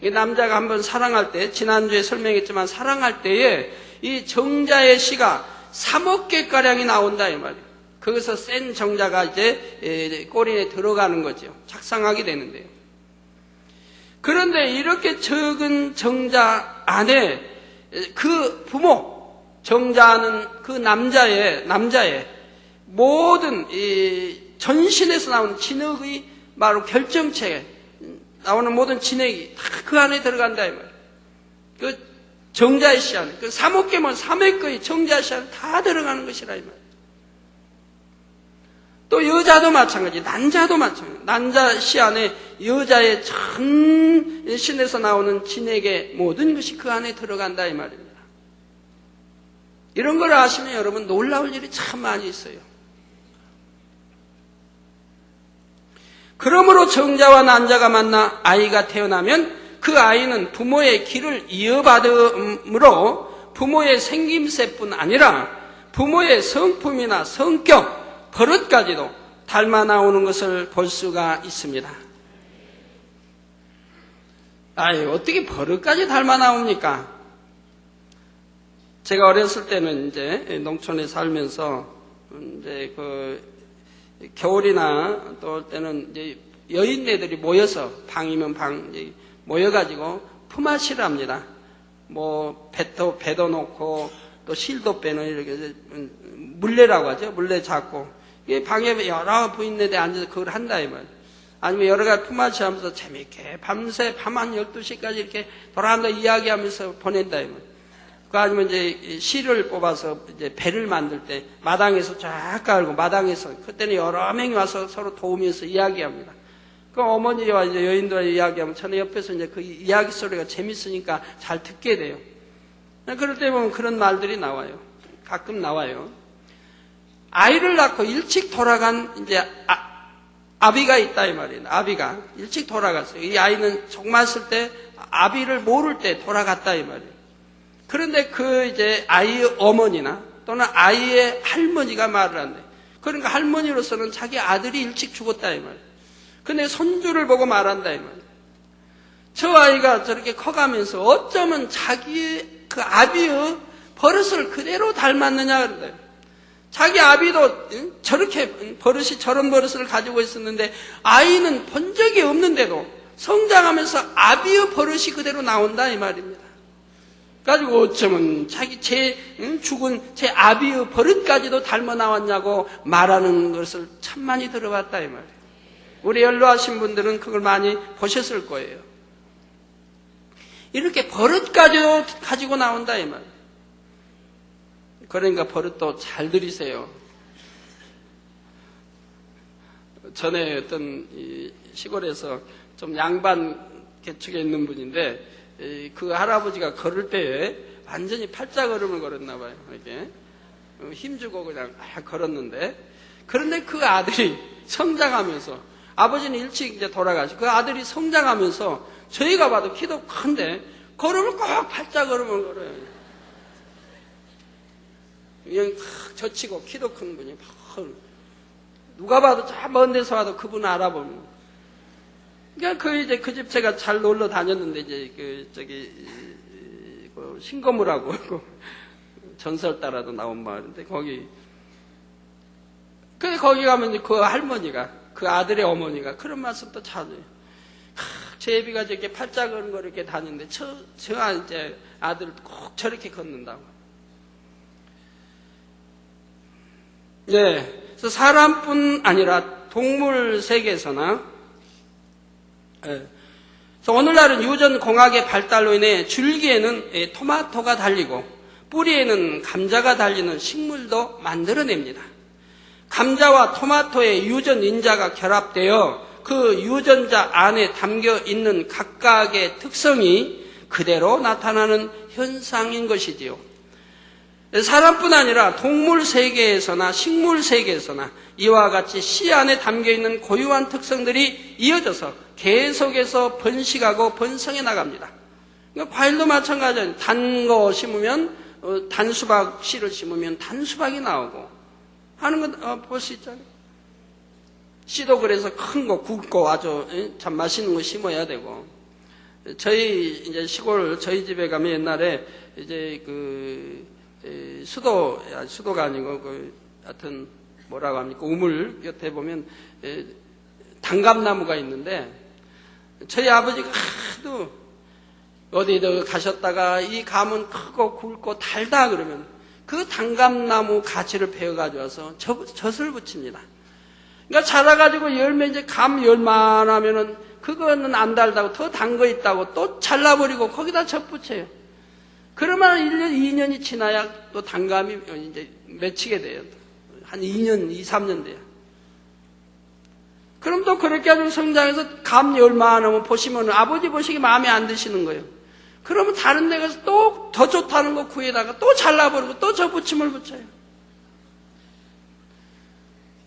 이 남자가 한번 사랑할 때, 지난주에 설명했지만 사랑할 때에 이 정자의 씨가 3억 개가량이 나온다 이 말이에요. 거기서 센 정자가 이제 꼬리에 들어가는 거죠. 착상하게 되는데요. 그런데 이렇게 적은 정자 안에 그 부모, 정자는 그 남자의 모든 이 전신에서 나오는 진액의 바로 결정체에 나오는 모든 진액이 다 그 안에 들어간다 이 말이에요. 그 정자의 씨 안에, 그 3억 개면 3억 개의 정자의 씨 안에 다 들어가는 것이라 이 말이에요. 또 여자도 마찬가지, 난자도 마찬가지. 난자 씨 안에 여자의 전신에서 나오는 진액의 모든 것이 그 안에 들어간다 이 말입니다. 이런 걸 아시면 여러분 놀라울 일이 참 많이 있어요. 그러므로 정자와 난자가 만나 아이가 태어나면 그 아이는 부모의 기를 이어받음으로 부모의 생김새뿐 아니라 부모의 성품이나 성격, 버릇까지도 닮아 나오는 것을 볼 수가 있습니다. 어떻게 버릇까지 닮아 나옵니까? 제가 어렸을 때는 이제 농촌에 살면서 이제 겨울이나 또 올 때는 이제 여인네들이 모여서 방이면 방 이제 모여가지고 품앗이를 합니다. 배도 놓고 또 실도 빼는 이렇게 물레라고 하죠. 물레 잡고 이 방에 여러 부인네들이 앉아서 그걸 한다 이 말이에요. 아니면 여러 가지 품앗이 하면서 재밌게 밤새 밤 한 12시까지 이렇게 돌아간다 이야기하면서 보낸다 이 말이에요. 그 아니면 이제 실을 뽑아서 이제 배를 만들 때 마당에서 쫙 깔고 마당에서 그때는 여러 명이 와서 서로 도우면서 이야기합니다. 그 어머니와 이제 여인들과 이야기하면 저는 옆에서 이제 그 이야기 소리가 재밌으니까 잘 듣게 돼요. 그럴 때 보면 그런 말들이 나와요. 가끔 나와요. 아이를 낳고 일찍 돌아간 이제 아비가 있다 이 말이에요. 아비가 일찍 돌아갔어요. 이 아이는 정맞을 때 아비를 모를 때 돌아갔다 이 말이에요. 그런데 이제 아이의 어머니나 또는 아이의 할머니가 말을 한대. 그러니까 할머니로서는 자기 아들이 일찍 죽었다 이 말이에요. 근데 손주를 보고 말한다 이 말이에요. 저 아이가 저렇게 커가면서 어쩌면 자기 그 아비의 버릇을 그대로 닮았느냐 그런다. 자기 아비도 저렇게 저런 버릇을 가지고 있었는데 아이는 본 적이 없는데도 성장하면서 아비의 버릇이 그대로 나온다 이 말입니다. 가지고 어쩌면 죽은 제 아비의 버릇까지도 닮아 나왔냐고 말하는 것을 참 많이 들어봤다 이 말이에요. 우리 연로하신 분들은 그걸 많이 보셨을 거예요. 이렇게 버릇까지도 가지고 나온다 이 말이에요. 그러니까 버릇도 잘 들이세요. 전에 어떤 시골에서 좀 양반 계층에 있는 분인데 그 할아버지가 걸을 때에 완전히 팔자걸음을 걸었나 봐요. 이렇게 힘주고 그냥 걸었는데, 그런데 그 아들이 성장하면서, 아버지는 일찍 이제 돌아가시고 그 아들이 성장하면서 저희가 봐도 키도 큰데 걸음을 꼭 팔자걸음을 걸어요. 그냥 젖히고 키도 큰 분이 막 누가 봐도 저 먼 데서 와도 그분 알아보면. 그러니까 그 집 제가 잘 놀러 다녔는데 이제 신거무라고 전설 따라도 나온 마을인데 거기 가면 이제 그 할머니가 그 아들의 어머니가 그런 말씀도 자주 해요. 제비가 저렇게 팔짝은 거 이렇게 다니는데 저 이제 아들 꼭 저렇게 걷는다고. 네, 그래서 사람뿐 아니라 동물 세계에서나, 그래서 오늘날은 유전 공학의 발달로 인해 줄기에는 토마토가 달리고 뿌리에는 감자가 달리는 식물도 만들어냅니다. 감자와 토마토의 유전 인자가 결합되어 그 유전자 안에 담겨 있는 각각의 특성이 그대로 나타나는 현상인 것이지요. 사람뿐 아니라 동물 세계에서나 식물 세계에서나 이와 같이 씨 안에 담겨 있는 고유한 특성들이 이어져서 계속해서 번식하고 번성해 나갑니다. 그러니까 과일도 마찬가지예요. 단 거 심으면 단수박 씨를 심으면 단수박이 나오고 하는 거 볼 수 있잖아요. 씨도 그래서 큰 거 굵고 아주 참 맛있는 거 심어야 되고. 저희 이제 시골 저희 집에 가면 옛날에 이제 수도가 아니고 하여튼 뭐라고 합니까? 우물 곁에 보면 단감나무가 있는데 저희 아버지가 하도 어디든 가셨다가 이 감은 크고 굵고 달다 그러면 그 단감나무 가지를 베어 가져와서 젖을 붙입니다. 그러니까 자라가지고 열매 이제 감 열만 하면은 그거는 안 달다고 더 단 거 있다고 또 잘라버리고 거기다 젖 붙여요. 그러면 1년, 2년이 지나야 또 단감이 이제 맺히게 돼요. 한 2년, 2, 3년 돼요. 그럼 또 그렇게 아주 성장해서 감 열만 하면 보시면 아버지 보시기 마음에 안 드시는 거예요. 그러면 다른 데 가서 또 더 좋다는 거 구해다가 또 잘라버리고 또 저 붙임을 붙여요.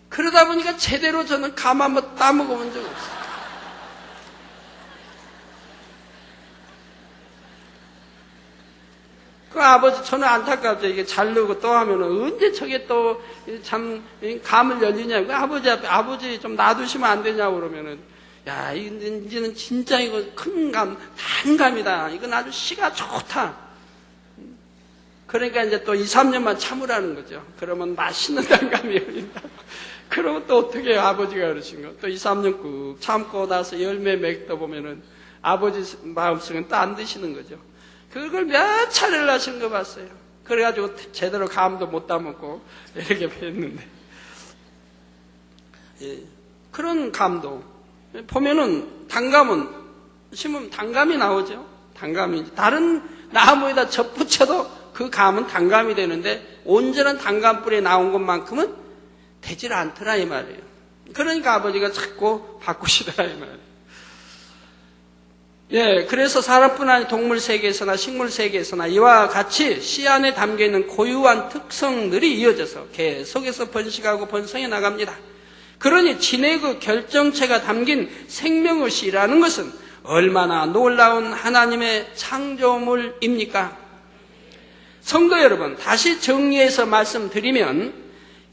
그러다 보니까 제대로 저는 감 한번 따먹어본 적 없어요. 그 아버지, 저는 안타깝죠. 이게 자르고 또 하면은 언제 저게 또 참 감을 열리냐고. 그 아버지 앞에, 아버지 좀 놔두시면 안 되냐고 그러면은, 야, 이제는 진짜 이거 큰 감, 단감이다. 이건 아주 씨가 좋다. 그러니까 이제 또 2, 3년만 참으라는 거죠. 그러면 맛있는 단감이 열린다. 그러면 또 어떻게 해요? 아버지가 그러신 거. 또 2, 3년 꾹 참고 나서 열매 맺다 보면은 아버지 마음속엔 또 안 드시는 거죠. 그걸 몇 차례를 하신 거 봤어요. 그래가지고 제대로 감도 못 따먹고 이렇게 했는데. 예. 그런 감도. 보면은 단감은 심으면 단감이 나오죠. 단감이. 다른 나무에다 젖 붙여도 그 감은 단감이 되는데 온전한 단감불에 나온 것만큼은 되질 않더라 이 말이에요. 그러니까 아버지가 자꾸 바꾸시더라 이 말이에요. 예, 그래서 사람뿐 아니라 동물 세계에서나 식물 세계에서나 이와 같이 씨 안에 담겨있는 고유한 특성들이 이어져서 계속해서 번식하고 번성해 나갑니다. 그러니 진의 그 결정체가 담긴 생명의 씨라는 것은 얼마나 놀라운 하나님의 창조물입니까? 성도 여러분, 다시 정리해서 말씀드리면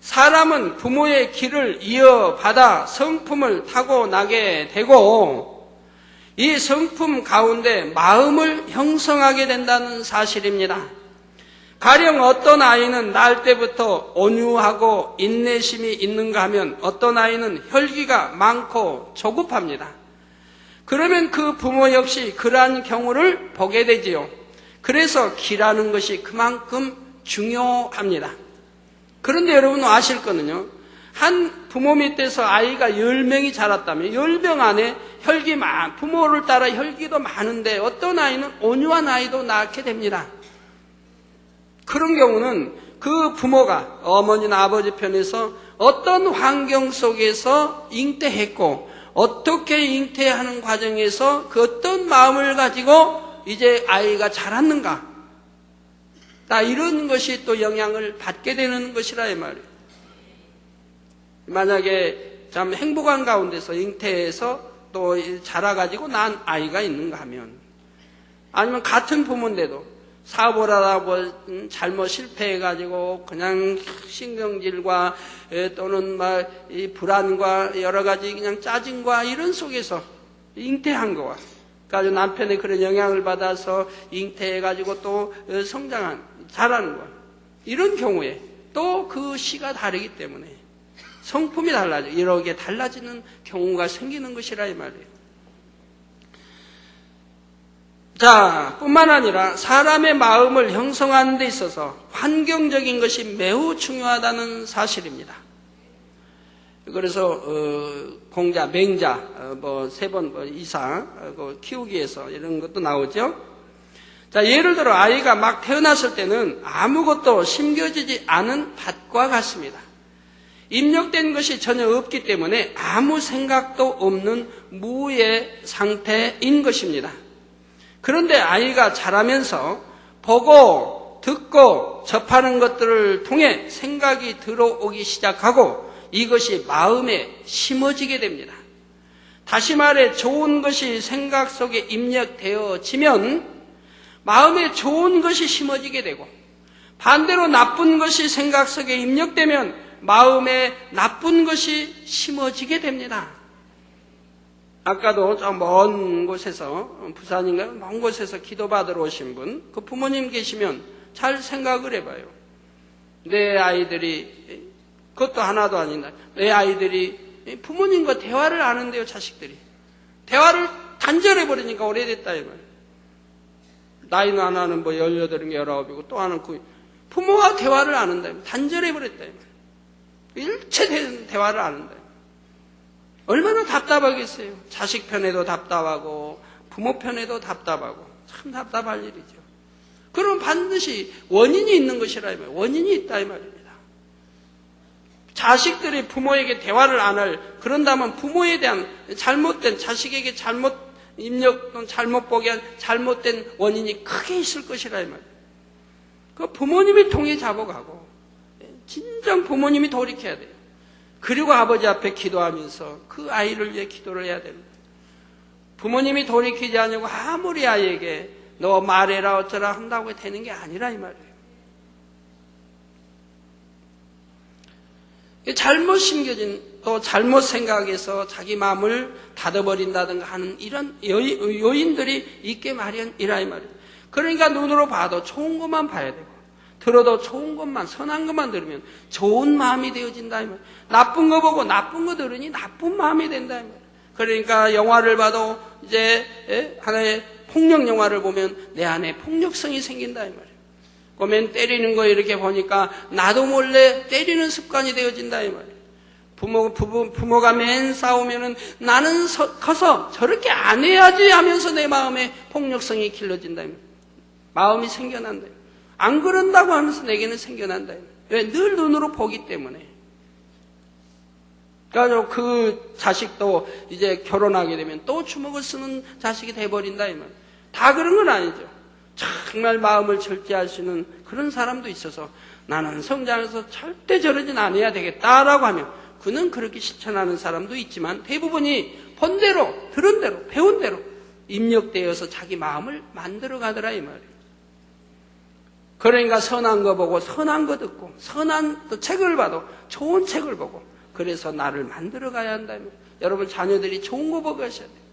사람은 부모의 길을 이어받아 성품을 타고나게 되고 이 성품 가운데 마음을 형성하게 된다는 사실입니다. 가령 어떤 아이는 날 때부터 온유하고 인내심이 있는가 하면 어떤 아이는 혈기가 많고 조급합니다. 그러면 그 부모 역시 그러한 경우를 보게 되지요. 그래서 기라는 것이 그만큼 중요합니다. 그런데 여러분 아실 거는요. 한 부모 밑에서 아이가 10명이 자랐다면 10명 안에 부모를 따라 혈기도 많은데 어떤 아이는 온유한 아이도 낳게 됩니다. 그런 경우는 그 부모가 어머니나 아버지 편에서 어떤 환경 속에서 잉태했고 어떻게 잉태하는 과정에서 그 어떤 마음을 가지고 이제 아이가 자랐는가. 이런 것이 또 영향을 받게 되는 것이라 이 말이에요. 만약에 참 행복한 가운데서 잉태해서 또 자라가지고 난 아이가 있는가 하면 아니면 같은 부모인데도 사업을 하다 잘못 실패해가지고 그냥 신경질과 또는 막 이 불안과 여러 가지 그냥 짜증과 이런 속에서 잉태한 거와 가지고 남편의 그런 영향을 받아서 잉태해가지고 또 자라는 거야. 이런 경우에 또 그 시가 다르기 때문에 성품이 달라져. 이렇게 달라지는 경우가 생기는 것이라 이 말이에요. 자, 뿐만 아니라 사람의 마음을 형성하는 데 있어서 환경적인 것이 매우 중요하다는 사실입니다. 그래서 공자, 맹자, 3번 이상 키우기 위해서 이런 것도 나오죠. 자, 예를 들어 아이가 막 태어났을 때는 아무것도 심겨지지 않은 밭과 같습니다. 입력된 것이 전혀 없기 때문에 아무 생각도 없는 무의 상태인 것입니다. 그런데 아이가 자라면서 보고 듣고 접하는 것들을 통해 생각이 들어오기 시작하고 이것이 마음에 심어지게 됩니다. 다시 말해 좋은 것이 생각 속에 입력되어지면 마음에 좋은 것이 심어지게 되고 반대로 나쁜 것이 생각 속에 입력되면 마음에 나쁜 것이 심어지게 됩니다. 아까도 저 먼 곳에서, 부산인가요? 먼 곳에서 기도받으러 오신 분, 그 부모님 계시면 잘 생각을 해봐요. 내 아이들이, 그것도 하나도 아니다. 내 아이들이 부모님과 대화를 안 한대요, 자식들이. 대화를 단절해버리니까 오래됐다, 이 말이에요. 나이는 하나는 18인가 19이고 또 하나는 부모와 대화를 안 한다, 단절해버렸다, 이 말이에요. 일체 대화를 안 한다. 얼마나 답답하겠어요. 자식 편에도 답답하고 부모 편에도 답답하고 참 답답할 일이죠. 그럼 반드시 원인이 있는 것이라 이 말이에요. 원인이 있다 이 말입니다. 자식들이 부모에게 대화를 안 할, 그런다면 부모에 대한 잘못된, 자식에게 잘못 입력 또는 잘못 보게 한 잘못된 원인이 크게 있을 것이라 이 말이에요. 그 부모님이 통해 잡아가고 진정 부모님이 돌이켜야 돼요. 그리고 아버지 앞에 기도하면서 그 아이를 위해 기도를 해야 됩니다. 부모님이 돌이키지 않으려고 아무리 아이에게 너 말해라 어쩌라 한다고 되는 게 아니라 이 말이에요. 잘못 심겨진 또 잘못 생각해서 자기 마음을 닫아버린다든가 하는 이런 요인들이 있게 마련이라 이 말이에요. 그러니까 눈으로 봐도 좋은 것만 봐야 되고 들어도 좋은 것만, 선한 것만 들으면 좋은 마음이 되어진다 이 말이에요. 나쁜 거 보고 나쁜 거 들으니 나쁜 마음이 된다 이 말이에요. 그러니까 영화를 봐도 이제 하나의 폭력 영화를 보면 내 안에 폭력성이 생긴다 이 말이에요. 그러면 때리는 거 이렇게 보니까 나도 몰래 때리는 습관이 되어진다 이 말이에요. 부모가 맨 싸우면은 나는 커서 저렇게 안 해야지 하면서 내 마음에 폭력성이 길러진다 이 말이에요. 마음이 생겨난다. 안 그런다고 하면서 내게는 생겨난다. 왜? 늘 눈으로 보기 때문에. 그래서 그 자식도 이제 결혼하게 되면 또 주먹을 쓰는 자식이 돼버린다 이 말. 다 그런 건 아니죠. 정말 마음을 절제할 수 있는 그런 사람도 있어서 나는 성장해서 절대 저러진 않아야 되겠다라고 하면 그는 그렇게 실천하는 사람도 있지만 대부분이 본 대로, 들은 대로, 배운 대로 입력되어서 자기 마음을 만들어 가더라 이 말이에요. 그러니까 선한 거 보고 선한 거 듣고 선한 또 책을 봐도 좋은 책을 보고 그래서 나를 만들어 가야 한다면 여러분 자녀들이 좋은 거 보고 하셔야 돼요.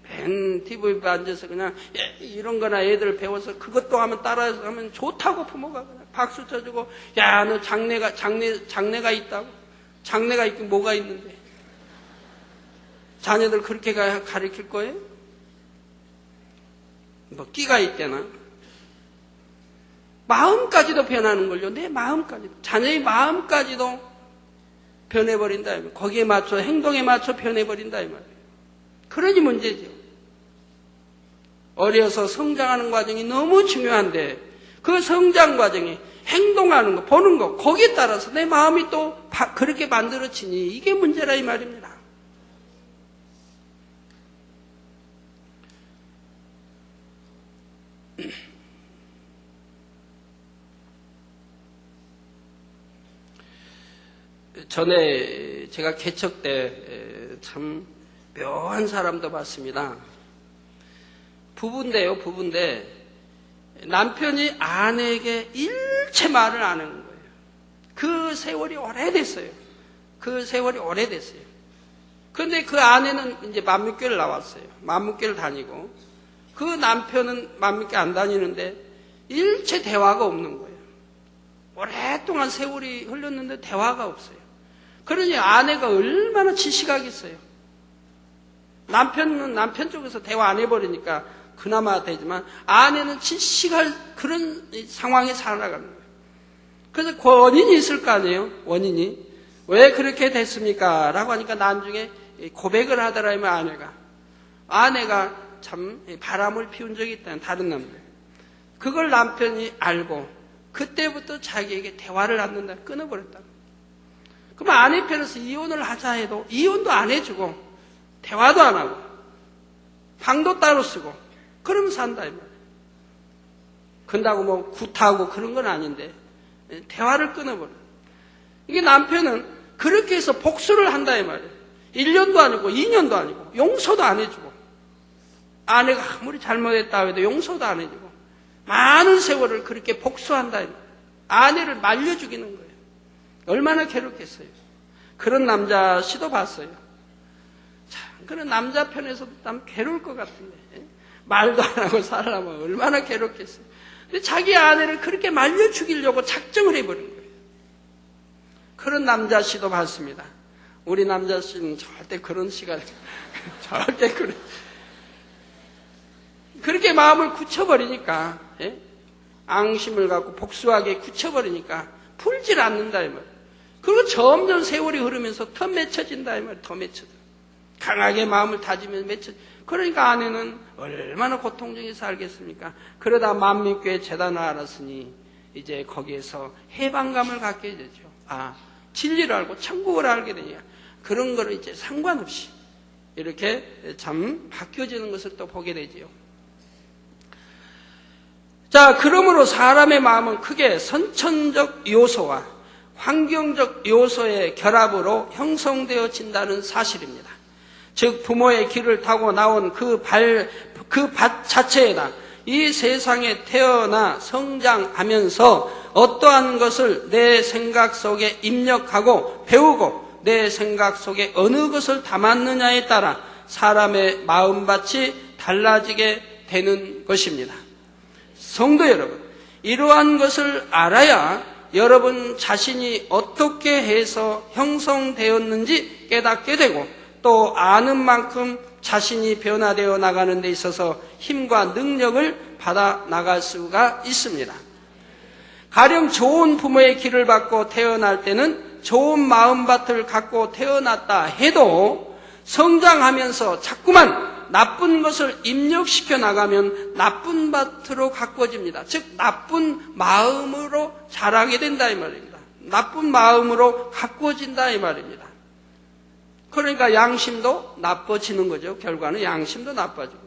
맨 TV에 앉아서 그냥 이런 거나 애들 배워서 그것도 하면 따라서 하면 좋다고 부모가 그냥 박수 쳐주고 야 너 장래가 있다고. 장래가 있긴 뭐가 있는데 자녀들 그렇게 가르칠 거예요? 뭐 끼가 있대나? 마음까지도 변하는 걸요. 내 마음까지도. 자녀의 마음까지도 변해버린다. 거기에 맞춰, 행동에 맞춰 변해버린다. 이 말이에요. 그러니 문제죠. 어려서 성장하는 과정이 너무 중요한데 그 성장 과정이 행동하는 거, 보는 거, 거기에 따라서 내 마음이 또 그렇게 만들어지니 이게 문제라 이 말입니다. 전에 제가 개척 때 참 묘한 사람도 봤습니다. 부부인데 남편이 아내에게 일체 말을 안 하는 거예요. 그 세월이 오래됐어요. 그 세월이 오래됐어요. 그런데 그 아내는 이제 만민교회를 나왔어요. 만민교회를 다니고, 그 남편은 만민교회 안 다니는데 일체 대화가 없는 거예요. 오랫동안 세월이 흘렀는데 대화가 없어요. 그러니 아내가 얼마나 지식하겠어요. 남편은 남편 쪽에서 대화 안 해버리니까 그나마 되지만, 아내는 지식할 그런 상황에 살아가는 거예요. 그래서 원인이 있을 거 아니에요. 원인이. 왜 그렇게 됐습니까? 라고 하니까 나중에 고백을 하더라면 아내가 참 바람을 피운 적이 있다는, 다른 남들. 그걸 남편이 알고 그때부터 자기에게 대화를 않는다, 끊어버렸다. 그럼 아내 편에서 이혼을 하자 해도 이혼도 안 해주고 대화도 안 하고 방도 따로 쓰고 그러면서 산다 이 말이에요. 근다고 뭐 굿하고 그런 건 아닌데 대화를 끊어버려요. 이게 남편은 그렇게 해서 복수를 한다 이 말이에요. 1년도 아니고 2년도 아니고 용서도 안 해주고, 아내가 아무리 잘못했다 해도 용서도 안 해주고 많은 세월을 그렇게 복수한다 이 말이에요. 아내를 말려 죽이는 거예요. 얼마나 괴롭겠어요. 그런 남자 시도 봤어요. 참, 그런 남자 편에서도 참 괴로울 것 같은데, 말도 안 하고 살아가면 얼마나 괴롭겠어요. 근데 자기 아내를 그렇게 말려 죽이려고 작정을 해버린 거예요. 그런 남자 씨도 봤습니다. 우리 남자 씨는 절대 그런 시간, 절대 그렇게 마음을 굳혀버리니까, 앙심을 갖고 복수하게 굳혀버리니까 풀질 않는다 이 말이에요. 그리고 점점 세월이 흐르면서 더 맺혀진다 이 말이에요. 더 맺혀져. 강하게 마음을 다지면 맺혀. 그러니까 아내는 얼마나 고통적이 살겠습니까? 그러다 만민교회 재단을 알았으니 이제 거기에서 해방감을 갖게 되죠. 아, 진리를 알고 천국을 알게 되냐. 그런 거를 이제 상관없이 이렇게 참 바뀌어지는 것을 또 보게 되지요. 자, 그러므로 사람의 마음은 크게 선천적 요소와 환경적 요소의 결합으로 형성되어진다는 사실입니다. 즉 부모의 길을 타고 나온 그 밭 자체에다 이 세상에 태어나 성장하면서 어떠한 것을 내 생각 속에 입력하고 배우고 내 생각 속에 어느 것을 담았느냐에 따라 사람의 마음밭이 달라지게 되는 것입니다. 성도 여러분, 이러한 것을 알아야 여러분 자신이 어떻게 해서 형성되었는지 깨닫게 되고, 또 아는 만큼 자신이 변화되어 나가는 데 있어서 힘과 능력을 받아 나갈 수가 있습니다. 가령 좋은 부모의 길을 받고 태어날 때는 좋은 마음밭을 갖고 태어났다 해도 성장하면서 자꾸만 나쁜 것을 입력시켜 나가면 나쁜 밭으로 가꿔집니다. 즉 나쁜 마음으로 자라게 된다 이 말입니다. 나쁜 마음으로 가꿔진다 이 말입니다. 그러니까 양심도 나빠지는 거죠. 결과는 양심도 나빠지고.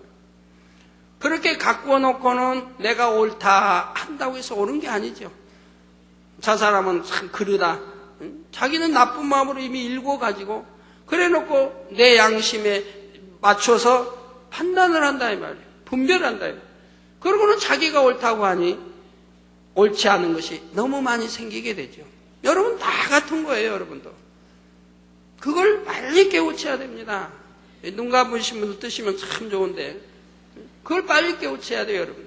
그렇게 가꾸어 놓고는 내가 옳다 한다고 해서 옳은 게 아니죠. 저 사람은 참 그러다. 자기는 나쁜 마음으로 이미 읽어가지고 그래 놓고 내 양심에 맞춰서 판단을 한다 이 말이에요. 분별한다 이 말이에요. 그러고는 자기가 옳다고 하니 옳지 않은 것이 너무 많이 생기게 되죠. 여러분 다 같은 거예요. 여러분도. 그걸 빨리 깨우쳐야 됩니다. 눈 감으신 분들 뜨시면 참 좋은데 그걸 빨리 깨우쳐야 돼요. 여러분.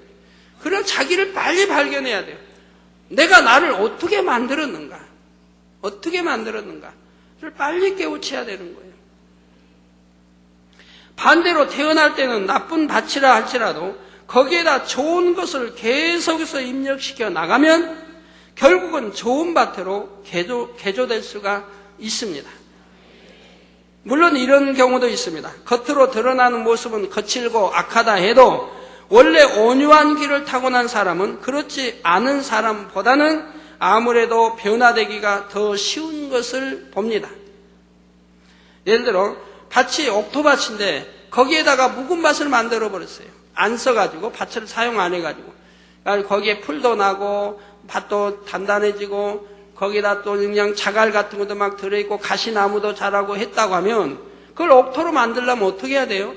그럼 자기를 빨리 발견해야 돼요. 내가 나를 어떻게 만들었는가, 어떻게 만들었는가를 빨리 깨우쳐야 되는 거예요. 반대로 태어날 때는 나쁜 밭이라 할지라도 거기에다 좋은 것을 계속해서 입력시켜 나가면 결국은 좋은 밭으로 개조될 수가 있습니다. 물론 이런 경우도 있습니다. 겉으로 드러나는 모습은 거칠고 악하다 해도 원래 온유한 길을 타고난 사람은 그렇지 않은 사람보다는 아무래도 변화되기가 더 쉬운 것을 봅니다. 예를 들어 밭이 옥토밭인데 거기에다가 묵은 밭을 만들어 버렸어요. 안 써가지고 밭을 사용 안 해가지고 거기에 풀도 나고 밭도 단단해지고 거기다 또 그냥 자갈 같은 것도 막 들어있고 가시나무도 자라고 했다고 하면 그걸 옥토로 만들려면 어떻게 해야 돼요?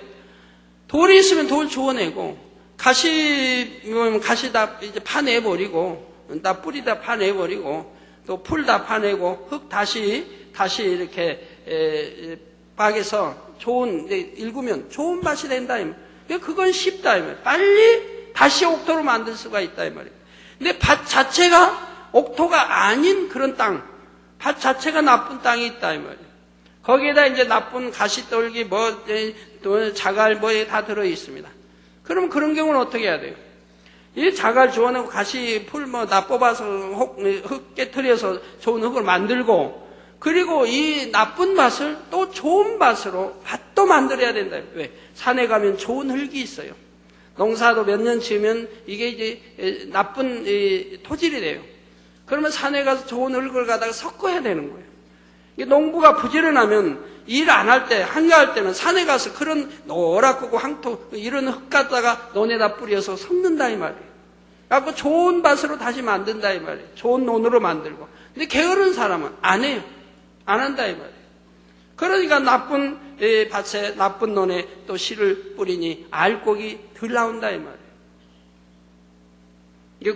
돌이 있으면 돌 주워내고 가시 다 이제 파내버리고, 다 뿌리 다 파내버리고, 또 풀 다 파내고, 흙 다시 이렇게, 박에서 읽으면 좋은 밭이 된다. 그건 쉽다. 빨리 다시 옥토로 만들 수가 있다. 이 말이에요. 근데 밭 자체가 옥토가 아닌 그런 땅, 밭 자체가 나쁜 땅이 있다. 이 말이에요. 거기에다 이제 나쁜 가시떨기, 또 자갈, 다 들어 있습니다. 그럼 그런 경우는 어떻게 해야 돼요? 이 자갈 주워내고 가시, 풀 다 뽑아서 흙 깨트려서 좋은 흙을 만들고, 그리고 이 나쁜 밭을 또 좋은 밭으로 밭도 만들어야 된다. 왜? 산에 가면 좋은 흙이 있어요. 농사도 몇 년 지으면 이게 이제 나쁜 토질이 돼요. 그러면 산에 가서 좋은 흙을 가다가 섞어야 되는 거예요. 농부가 부지런하면 일 안 할 때, 한가할 때는 산에 가서 그런 노랗고 황토, 이런 흙 갖다가 논에다 뿌려서 섞는다 이 말이에요. 그래서 좋은 밭으로 다시 만든다 이 말이에요. 좋은 논으로 만들고. 근데 게으른 사람은 안 해요. 안 한다 이 말이에요. 그러니까 나쁜 밭에, 나쁜 논에 또 씨를 뿌리니 알곡이 덜 나온다 이 말이에요.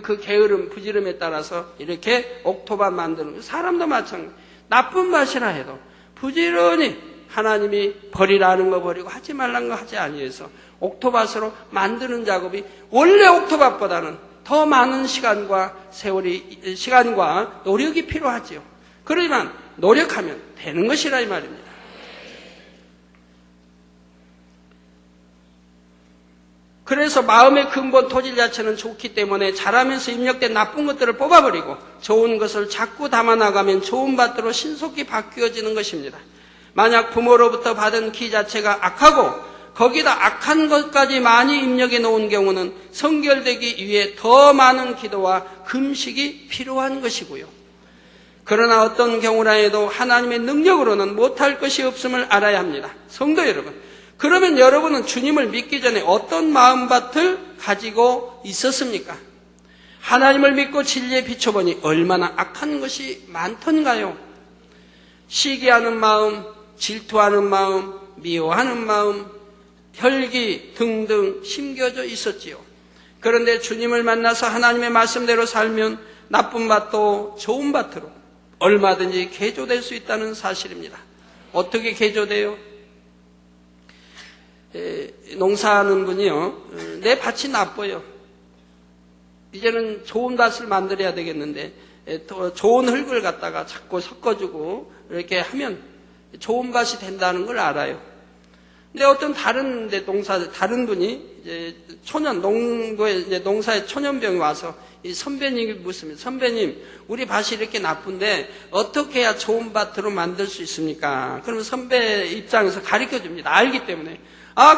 그 게으름, 부지런에 따라서 이렇게 옥토밭 만드는 거예요. 사람도 마찬가지. 나쁜 밭이라 해도 부지런히 하나님이 버리라는 거 버리고 하지 말라는 거 하지 아니해서 옥토밭으로 만드는 작업이 원래 옥토밭보다는 더 많은 시간과 노력이 필요하지요. 그러지만 노력하면 되는 것이라 이 말입니다. 그래서 마음의 근본 토질 자체는 좋기 때문에 자라면서 입력된 나쁜 것들을 뽑아버리고 좋은 것을 자꾸 담아나가면 좋은 밭으로 신속히 바뀌어지는 것입니다. 만약 부모로부터 받은 기 자체가 악하고 거기다 악한 것까지 많이 입력해 놓은 경우는 성결되기 위해 더 많은 기도와 금식이 필요한 것이고요. 그러나 어떤 경우라 해도 하나님의 능력으로는 못할 것이 없음을 알아야 합니다. 성도 여러분, 그러면 여러분은 주님을 믿기 전에 어떤 마음밭을 가지고 있었습니까? 하나님을 믿고 진리에 비춰보니 얼마나 악한 것이 많던가요? 시기하는 마음, 질투하는 마음, 미워하는 마음, 혈기 등등 심겨져 있었지요. 그런데 주님을 만나서 하나님의 말씀대로 살면 나쁜 밭도 좋은 밭으로 얼마든지 개조될 수 있다는 사실입니다. 어떻게 개조돼요? 농사하는 분이요, 내 밭이 나빠요. 이제는 좋은 밭을 만들어야 되겠는데 더 좋은 흙을 갖다가 자꾸 섞어주고 이렇게 하면 좋은 밭이 된다는 걸 알아요. 근데 어떤 다른 분이 이제 농사에 초년병이 와서 이 선배님이 묻습니다. 선배님, 우리 밭이 이렇게 나쁜데 어떻게 해야 좋은 밭으로 만들 수 있습니까? 그러면 선배 입장에서 가르쳐 줍니다. 알기 때문에.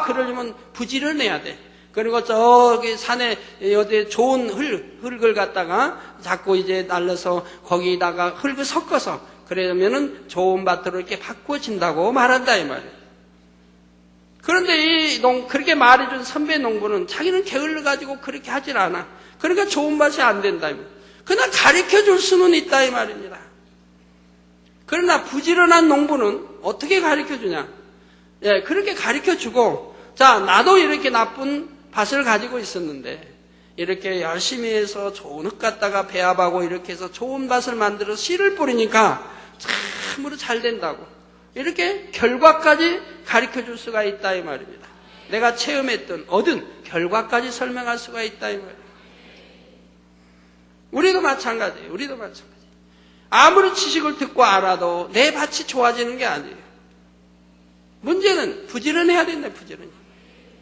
그러려면 부지런해야 돼. 그리고 저기 산에 어디 좋은 흙을 갖다가 자꾸 이제 날려서 거기다가 흙을 섞어서 그러면은 좋은 밭으로 이렇게 바꿔진다고 말한다 이 말이에요. 그런데 그렇게 말해준 선배 농부는 자기는 게을러 가지고 그렇게 하질 않아. 그러니까 좋은 밭이 안 된다. 그러나 가르쳐 줄 수는 있다 이 말입니다. 그러나 부지런한 농부는 어떻게 가르쳐 주냐? 예, 그렇게 가르쳐 주고, 자, 나도 이렇게 나쁜 밭을 가지고 있었는데, 이렇게 열심히 해서 좋은 흙 갖다가 배합하고 이렇게 해서 좋은 밭을 만들어서 씨를 뿌리니까 참으로 잘 된다고. 이렇게 결과까지 가르쳐 줄 수가 있다 이 말입니다. 내가 체험했던, 얻은 결과까지 설명할 수가 있다 이 말입니다. 우리도 마찬가지예요. 아무리 지식을 듣고 알아도 내 밭이 좋아지는 게 아니에요. 문제는 부지런해야 된다, 부지런히.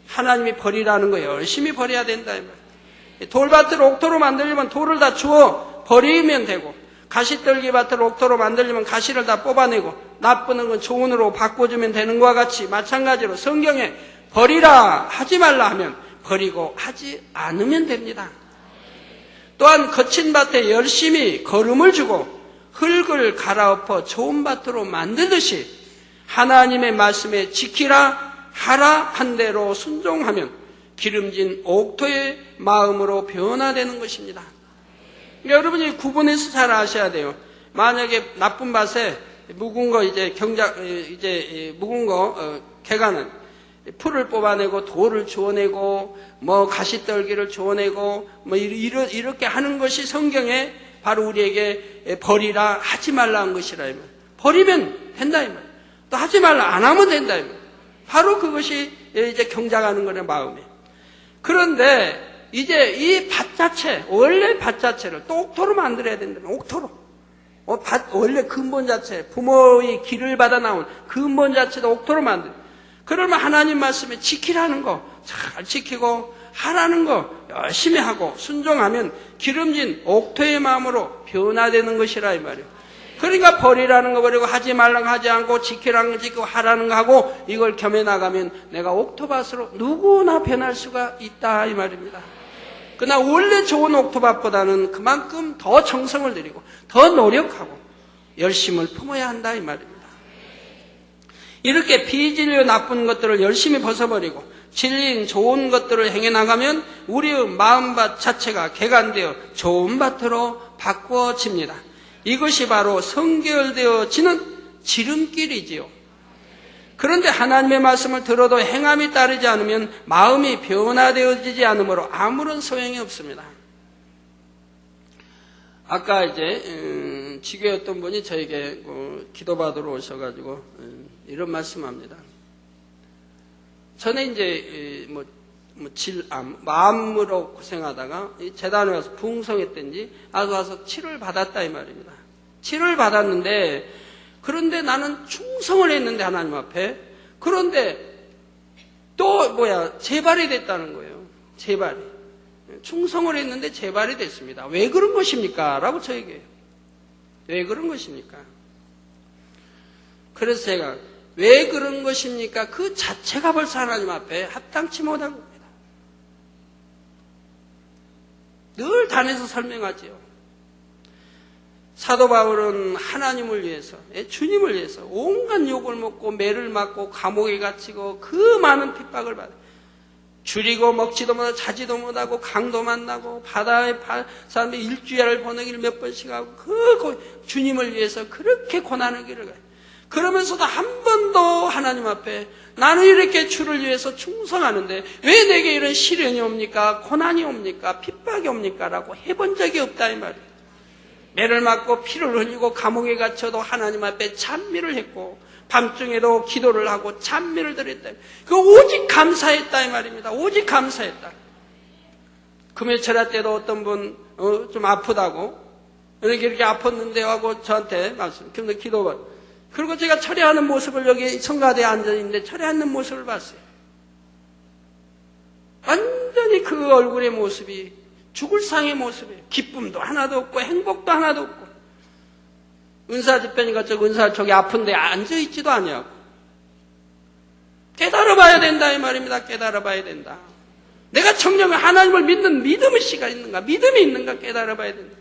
하나님이 버리라는 거 열심히 버려야 된다. 돌밭을 옥토로 만들려면 돌을 다 주워 버리면 되고, 가시떨기 밭을 옥토로 만들려면 가시를 다 뽑아내고, 나쁜 건 좋은으로 바꿔주면 되는 것과 같이 마찬가지로 성경에 버리라 하지 말라 하면 버리고 하지 않으면 됩니다. 또한 거친 밭에 열심히 거름을 주고 흙을 갈아엎어 좋은 밭으로 만들듯이 하나님의 말씀에 지키라 하라 한 대로 순종하면 기름진 옥토의 마음으로 변화되는 것입니다. 여러분이 구분해서 잘 아셔야 돼요. 만약에 나쁜 밭에 묵은 거 묵은 거 개가는 풀을 뽑아내고 돌을 주워내고 뭐 가시떨기를 주워내고 뭐 이렇게 하는 것이 성경에 바로 우리에게 버리라 하지 말라 한 것이라 이 말. 버리면 된다 이 말. 또 하지 말라 안 하면 된다 이 말. 바로 그것이 이제 경작하는 거네 마음에. 그런데 이제 이 밭 자체, 원래 밭 자체를 또 옥토로 만들어야 된다면 옥토로. 원래 근본 자체, 부모의 길을 받아 나온 근본 자체도 옥토로 만들. 그러면 하나님 말씀에 지키라는 거 잘 지키고 하라는 거 열심히 하고 순종하면 기름진 옥토의 마음으로 변화되는 것이라 이 말이에요. 그러니까 버리라는 거 버리고 하지 말라고 하지 않고 지키라는 거 지키고 하라는 거 하고 이걸 겸해 나가면 내가 옥토밭으로 누구나 변할 수가 있다 이 말입니다. 그러나 원래 좋은 옥토밭보다는 그만큼 더 정성을 들이고 더 노력하고 열심을 품어야 한다 이 말입니다. 이렇게 비진리의 나쁜 것들을 열심히 벗어버리고 진리인 좋은 것들을 행해 나가면 우리의 마음밭 자체가 개간되어 좋은 밭으로 바꾸어집니다. 이것이 바로 성결되어지는 지름길이지요. 그런데 하나님의 말씀을 들어도 행함이 따르지 않으면 마음이 변화되어지지 않으므로 아무런 소용이 없습니다. 아까 이제 지교였던 분이 저에게 기도받으러 오셔가지고 이런 말씀합니다. 전에 이제 질암, 마음으로 고생하다가 재단에 와서 부흥성했던지 와서 치료를 받았다 이 말입니다. 치료를 받았는데 그런데 나는 충성을 했는데 하나님 앞에 그런데 또 재발이 됐다는 거예요. 재발이. 충성을 했는데 재발이 됐습니다. 왜 그런 것입니까? 라고 저에게. 왜 그런 것입니까? 그래서 제가 왜 그런 것입니까? 그 자체가 벌써 하나님 앞에 합당치 못한 겁니다. 늘 단에서 설명하지요. 사도 바울은 하나님을 위해서, 주님을 위해서 온갖 욕을 먹고 매를 맞고 감옥에 갇히고 그 많은 핍박을 받아요. 줄이고 먹지도 못하고 자지도 못하고 강도 만나고 바다에 사람들이 일주일을 보내기를 몇 번씩 하고 그 주님을 위해서 그렇게 고난의 길을 가요. 그러면서도 한 번도 하나님 앞에 나는 이렇게 주를 위해서 충성하는데 왜 내게 이런 시련이 옵니까? 고난이 옵니까? 핍박이 옵니까? 라고 해본 적이 없다 이 말이에요. 매를 맞고 피를 흘리고 감옥에 갇혀도 하나님 앞에 찬미를 했고 밤중에도 기도를 하고 찬미를 드렸다. 그 오직 감사했다 이 말입니다. 오직 감사했다. 금요철야 때도 어떤 분 좀 아프다고 이렇게 아팠는데 하고 저한테 말씀. 그런데 기도받. 그리고 제가 철회하는 모습을 여기 성가대에 앉아있는데 철회하는 모습을 봤어요. 완전히 그 얼굴의 모습이 죽을 상의 모습이에요. 기쁨도 하나도 없고 행복도 하나도 없고 은사 집회니까 은사 저기 아픈데 앉아있지도 아니하고 깨달아봐야 된다 이 말입니다. 깨달아봐야 된다. 내가 청렴한 하나님을 믿는 믿음의 씨가 있는가 믿음이 있는가 깨달아봐야 된다.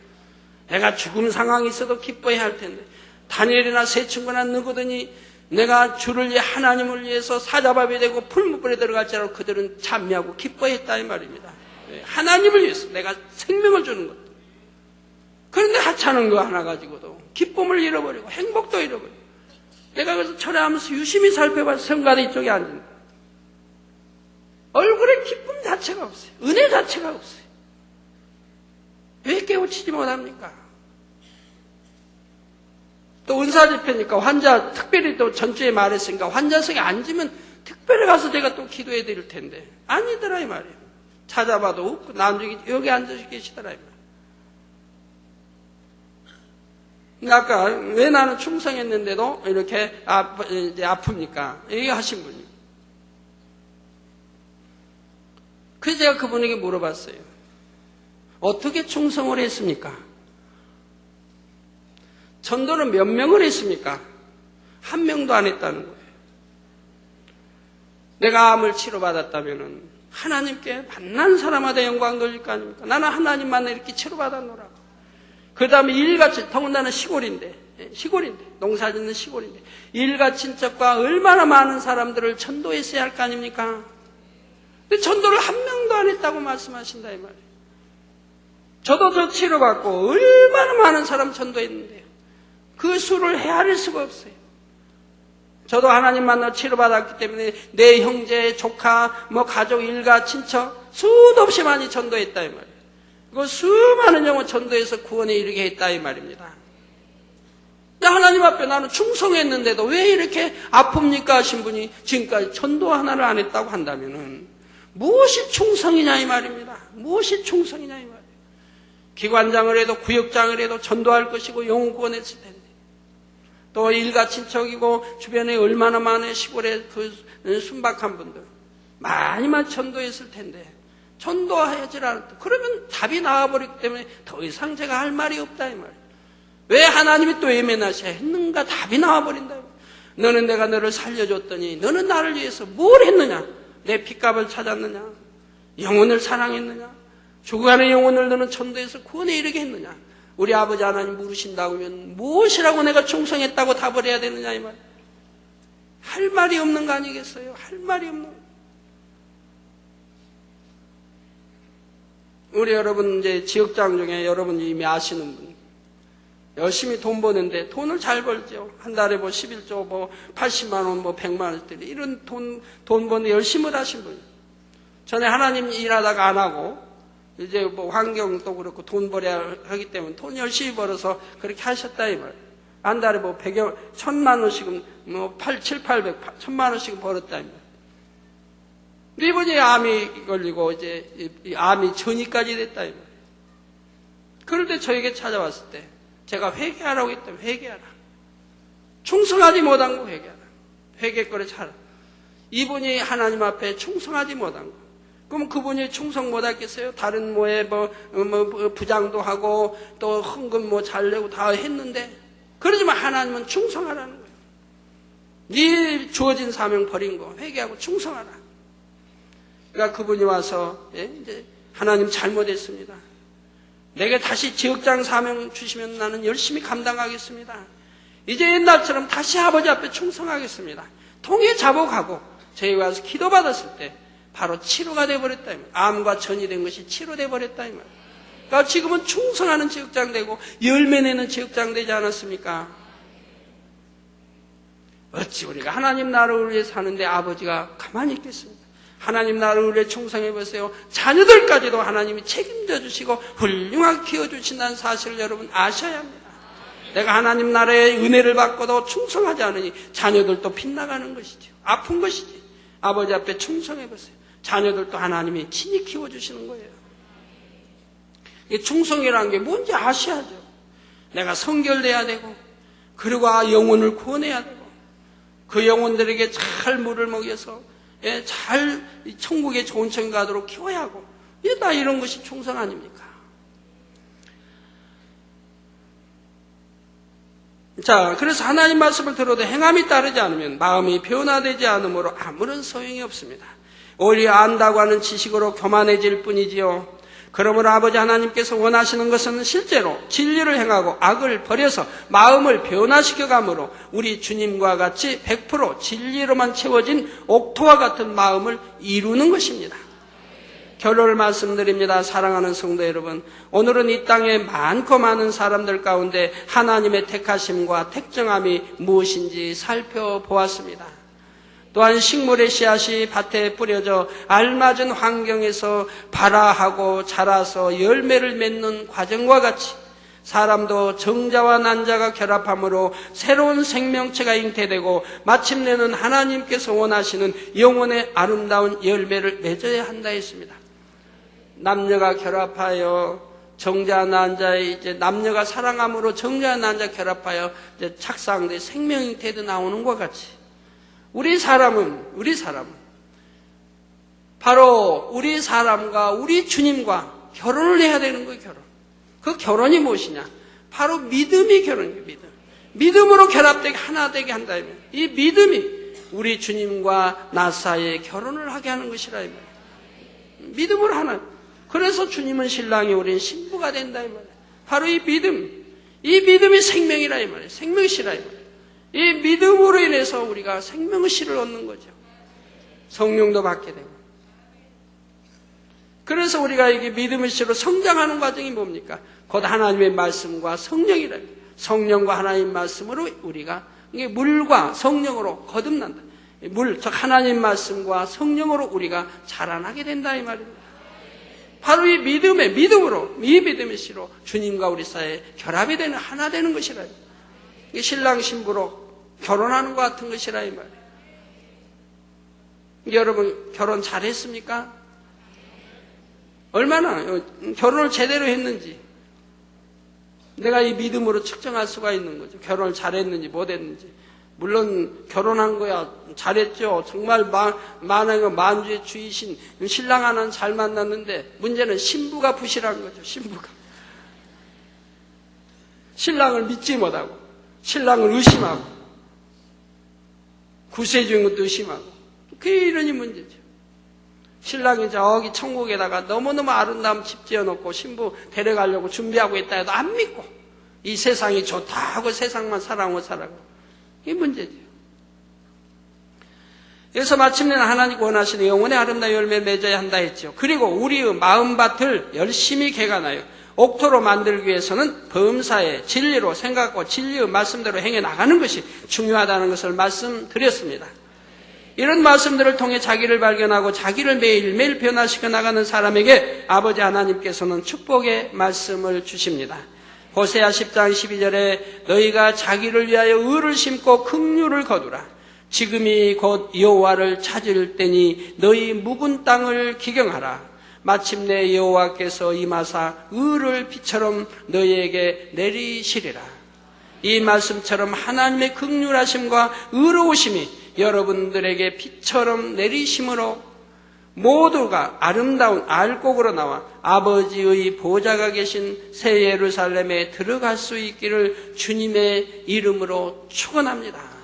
내가 죽음 상황이 있어도 기뻐해야 할 텐데 다니엘이나 세 친구나 누구든지 내가 주를 위해 하나님을 위해서 사자밥이 되고 풀무불에 들어갈지라도 그들은 찬미하고 기뻐했다 이 말입니다. 하나님을 위해서 내가 생명을 주는 것. 그런데 하찮은 거 하나 가지고도 기쁨을 잃어버리고 행복도 잃어버리고 내가 그래서 철회하면서 유심히 살펴봐서 성가대 이쪽에 앉은 거예요. 얼굴에 기쁨 자체가 없어요. 은혜 자체가 없어요. 왜 깨우치지 못합니까? 또 은사 집회니까 환자 특별히 또 전주에 말했으니까 환자석에 앉으면 특별히 가서 제가 또 기도해 드릴 텐데 아니더라 이 말이에요. 찾아봐도 없고 남쪽이 여기 앉아 계시더라 이 말이에요. 아까 왜 나는 충성했는데도 이렇게 아픕니까? 얘기하신 분이. 그래서 제가 그분에게 물어봤어요. 어떻게 충성을 했습니까? 전도는 몇 명을 했습니까? 한 명도 안 했다는 거예요. 내가 암을 치료받았다면 하나님께 만난 사람마다 영광 돌릴 거 아닙니까? 나는 하나님만 이렇게 치료받았노라고. 그 다음에 일같이, 더군다나 시골인데, 농사 짓는 시골인데, 일가 친척과 얼마나 많은 사람들을 전도했어야 할 거 아닙니까? 근데 전도를 한 명도 안 했다고 말씀하신다, 이 말이에요. 저도 저 치료받고 얼마나 많은 사람 전도했는데요. 그 수를 헤아릴 수가 없어요. 저도 하나님 만나 치료받았기 때문에 내 형제, 조카, 가족, 일가, 친척 수도 없이 많이 전도했다 이 말이에요. 그 수많은 영혼 전도해서 구원에 이르게 했다 이 말입니다. 하나님 앞에 나는 충성했는데도 왜 이렇게 아픕니까 하신 분이 지금까지 전도 하나를 안 했다고 한다면은 무엇이 충성이냐 이 말입니다. 무엇이 충성이냐 이 말이에요. 기관장을 해도 구역장을 해도 전도할 것이고 영혼 구원했을 텐데, 또 일가 친척이고 주변에 얼마나 많은 시골에 그 순박한 분들 많이 전도했을 텐데 전도하지 않았다. 그러면 답이 나와버리기 때문에 더 이상 제가 할 말이 없다 이 말이에요. 왜 하나님이 또 예매나셔야 했는가? 답이 나와버린다. 너는 내가 너를 살려줬더니 너는 나를 위해서 뭘 했느냐? 내 핏값을 찾았느냐? 영혼을 사랑했느냐? 죽어가는 영혼을 너는 전도해서 구원에 이르게 했느냐? 우리 아버지 하나님 물으신다고 하면 무엇이라고 내가 충성했다고 답을 해야 되느냐 이 말. 할 말이 없는 거 아니겠어요? 할 말이 없는 거. 우리 여러분 이제 지역장 중에 여러분이 이미 아시는 분 열심히 돈 버는데 돈을 잘 벌죠. 한 달에 11조 80만 원 100만 원짜리 이런 돈 버는 열심히 하신 분이에요. 전에 하나님 일하다가 안 하고 이제 환경도 그렇고 돈 벌어야 하기 때문에 돈 열심히 벌어서 그렇게 하셨다 이 말이에요. 한 달에 1,000만 원씩은 7, 800, 1,000만 원씩은 벌었다 이 말이에요. 근데 이분이 암이 걸리고 이제 암이 전이까지 됐다 이 말이에요. 그럴 때 저에게 찾아왔을 때 제가 회개하라고 했더니 회개하라. 충성하지 못한 거 회개하라. 회개거리 차라. 이분이 하나님 앞에 충성하지 못한 거. 그럼 그분이 충성 못했겠어요? 다른 부장도 하고 또 헌금 잘 내고 다 했는데 그러지만 하나님은 충성하라는 거예요. 네 주어진 사명 버린 거 회개하고 충성하라. 그러니까 그분이 와서 이제 하나님 잘못했습니다. 내게 다시 지역장 사명 주시면 나는 열심히 감당하겠습니다. 이제 옛날처럼 다시 아버지 앞에 충성하겠습니다. 통에 자복하고 저희 와서 기도받았을 때 바로 치료가 돼버렸다. 암과 전이 된 것이 치료돼 버렸다. 그러니까 지금은 충성하는 지역장 되고 열매 내는 지역장 되지 않았습니까? 어찌 우리가 하나님 나라를 위해 사는데 아버지가 가만히 있겠습니까? 하나님 나라를 위해 충성해 보세요. 자녀들까지도 하나님이 책임져 주시고 훌륭하게 키워주신다는 사실을 여러분 아셔야 합니다. 내가 하나님 나라의 은혜를 받고도 충성하지 않으니 자녀들도 빗나가는 것이죠. 아픈 것이지. 아버지 앞에 충성해 보세요. 자녀들도 하나님이 친히 키워주시는 거예요. 이 충성이라는 게 뭔지 아셔야죠. 내가 성결돼야 되고 그리고 영혼을 구원해야 되고 그 영혼들에게 잘 물을 먹여서 잘 천국에 좋은 천국 가도록 키워야 하고 다 이런 것이 충성 아닙니까? 자, 그래서 하나님 말씀을 들어도 행함이 따르지 않으면 마음이 변화되지 않으므로 아무런 소용이 없습니다. 오히려 안다고 하는 지식으로 교만해질 뿐이지요. 그러므로 아버지 하나님께서 원하시는 것은 실제로 진리를 행하고 악을 버려서 마음을 변화시켜가므로 우리 주님과 같이 100% 진리로만 채워진 옥토와 같은 마음을 이루는 것입니다. 결론을 말씀드립니다. 사랑하는 성도 여러분, 오늘은 이 땅에 많고 많은 사람들 가운데 하나님의 택하심과 택정함이 무엇인지 살펴보았습니다. 또한 식물의 씨앗이 밭에 뿌려져 알맞은 환경에서 발화하고 자라서 열매를 맺는 과정과 같이 사람도 정자와 난자가 결합함으로 새로운 생명체가 잉태되고 마침내는 하나님께서 원하시는 영혼의 아름다운 열매를 맺어야 한다 했습니다. 남녀가 결합하여 정자 난자의 이제 남녀가 사랑함으로 정자와 난자 결합하여 이제 착상돼 생명 잉태도 나오는 것과 같이 우리 사람은 바로 우리 사람과 우리 주님과 결혼을 해야 되는 거예요. 그 결혼이 무엇이냐? 바로 믿음이 결혼이에요. 믿음으로 결합되게 하나 되게 한다. 이 믿음이 우리 주님과 나 사이에 결혼을 하게 하는 것이라. 믿음으로 하나. 그래서 주님은 신랑이 우리는 신부가 된다. 바로 이 믿음이 생명이라 이 말이에요. 생명이시라 이 말이에요. 이 믿음으로 인해서 우리가 생명의 씨를 얻는 거죠. 성령도 받게 되고. 그래서 우리가 이게 믿음의 씨로 성장하는 과정이 뭡니까? 곧 하나님의 말씀과 성령이랍니다. 성령과 하나님의 말씀으로 우리가 이게 물과 성령으로 거듭난다. 물, 즉 하나님 말씀과 성령으로 우리가 자라나게 된다 이 말입니다. 바로 이 믿음으로, 이 믿음의 씨로 주님과 우리 사이에 결합이 되는, 하나 되는 것이라. 이게 신랑 신부로 결혼하는 것 같은 것이라 이 말이에요. 여러분 결혼 잘했습니까? 얼마나 결혼을 제대로 했는지 내가 이 믿음으로 측정할 수가 있는 거죠. 결혼을 잘했는지 못했는지. 물론 결혼한 거야 잘했죠. 정말 만왕의 만주의 주이신 신랑 하나는 잘 만났는데 문제는 신부가 부실한 거죠. 신부가 신랑을 믿지 못하고 신랑을 의심하고 구세주인 것도 의심하고 그게 이러니 문제죠. 신랑이 저기 천국에다가 너무너무 아름다운 집 지어놓고 신부 데려가려고 준비하고 있다 해도 안 믿고 이 세상이 좋다고 세상만 사랑하고 살아가고 이게 문제죠. 그래서 마침내 하나님 원하시는 영혼의 아름다운 열매를 맺어야 한다 했죠. 그리고 우리의 마음밭을 열심히 개간하여 옥토로 만들기 위해서는 범사에 진리로 생각하고 진리의 말씀대로 행해 나가는 것이 중요하다는 것을 말씀드렸습니다. 이런 말씀들을 통해 자기를 발견하고 자기를 매일매일 변화시켜 나가는 사람에게 아버지 하나님께서는 축복의 말씀을 주십니다. 호세아 10장 12절에 너희가 자기를 위하여 의를 심고 긍휼을 거두라. 지금이 곧 여호와를 찾을 때니 너희 묵은 땅을 기경하라. 마침내 여호와께서 임하사 의를 비처럼 너희에게 내리시리라. 이 말씀처럼 하나님의 긍휼하심과 의로우심이 여러분들에게 빛처럼 내리심으로 모두가 아름다운 알곡으로 나와 아버지의 보좌가 계신 새 예루살렘에 들어갈 수 있기를 주님의 이름으로 축원합니다.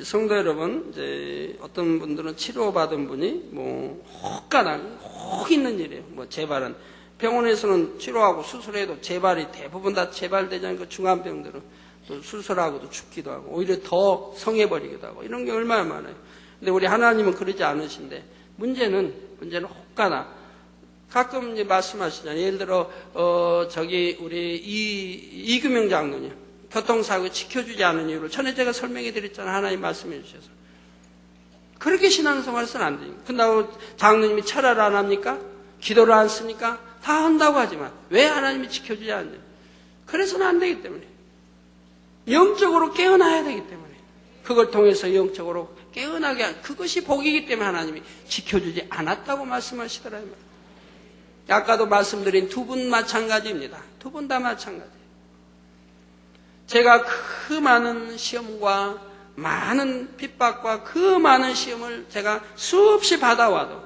성도 여러분, 이제 어떤 분들은 치료받은 분이 혹 있는 일이에요. 재발은 병원에서는 치료하고 수술해도 재발이 대부분 다 재발되지 그 중환병들은 또 수술하고도 죽기도 하고 오히려 더 성해버리기도 하고 이런 게 얼마나 많아요. 근데 우리 하나님은 그러지 않으신데 문제는 혹가나 가끔 이제 말씀하시잖아요. 예를 들어 저기 우리 이규명 장로님 교통사고 지켜주지 않은 이유를 전에 제가 설명해 드렸잖아요. 하나님 말씀해 주셔서 그렇게 신앙생활해서는 안 됩니다. 근데 장로님이 철회를 안 합니까? 기도를 안 씁니까? 다 한다고 하지만 왜 하나님이 지켜주지 않느냐? 그래서는 안 되기 때문에 영적으로 깨어나야 되기 때문에 그걸 통해서 영적으로 깨어나게 한 그것이 복이기 때문에 하나님이 지켜주지 않았다고 말씀하시더라고요. 아까도 말씀드린 두 분 마찬가지입니다. 두 분 다 마찬가지예요. 제가 그 많은 시험과 많은 핍박과 그 많은 시험을 제가 수없이 받아와도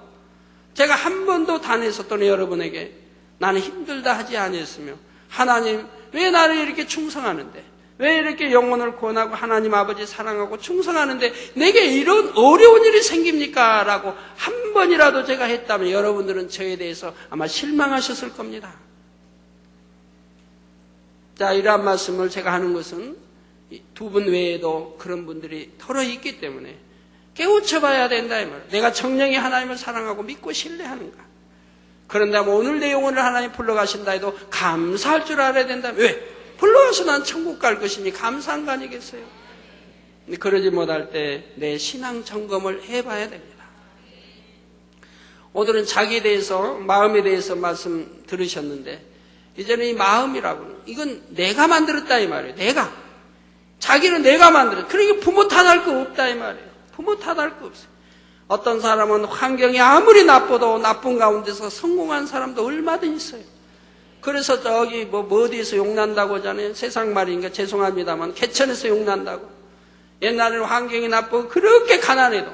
제가 한 번도 단에서 또는 여러분에게 나는 힘들다 하지 아니했으며 하나님 왜 나를 이렇게 충성하는데 왜 이렇게 영혼을 구원하고 하나님 아버지 사랑하고 충성하는데 내게 이런 어려운 일이 생깁니까? 라고 한 번이라도 제가 했다면 여러분들은 저에 대해서 아마 실망하셨을 겁니다. 자, 이러한 말씀을 제가 하는 것은 두 분 외에도 그런 분들이 털어 있기 때문에 깨우쳐 봐야 된다 이 말이에요. 내가 정령이 하나님을 사랑하고 믿고 신뢰하는가? 그런데 오늘 내 영혼을 하나님 불러가신다 해도 감사할 줄 알아야 된다. 왜? 불러와서 난 천국 갈 것이니 감사한 거 아니겠어요? 근데 그러지 못할 때 내 신앙 점검을 해봐야 됩니다. 오늘은 자기에 대해서 마음에 대해서 말씀 들으셨는데 이제는 이 마음이라고는 이건 내가 만들었다 이 말이에요. 내가 자기는 내가 만들었다. 그러니까 부모 탓할 거 없다 이 말이에요. 부모 탓할 거 없어요. 어떤 사람은 환경이 아무리 나빠도 나쁜 가운데서 성공한 사람도 얼마든지 있어요. 그래서 저기 어디에서 욕난다고 하잖아요. 세상 말이니까 죄송합니다만 개천에서 욕난다고. 옛날에는 환경이 나쁘고 그렇게 가난해도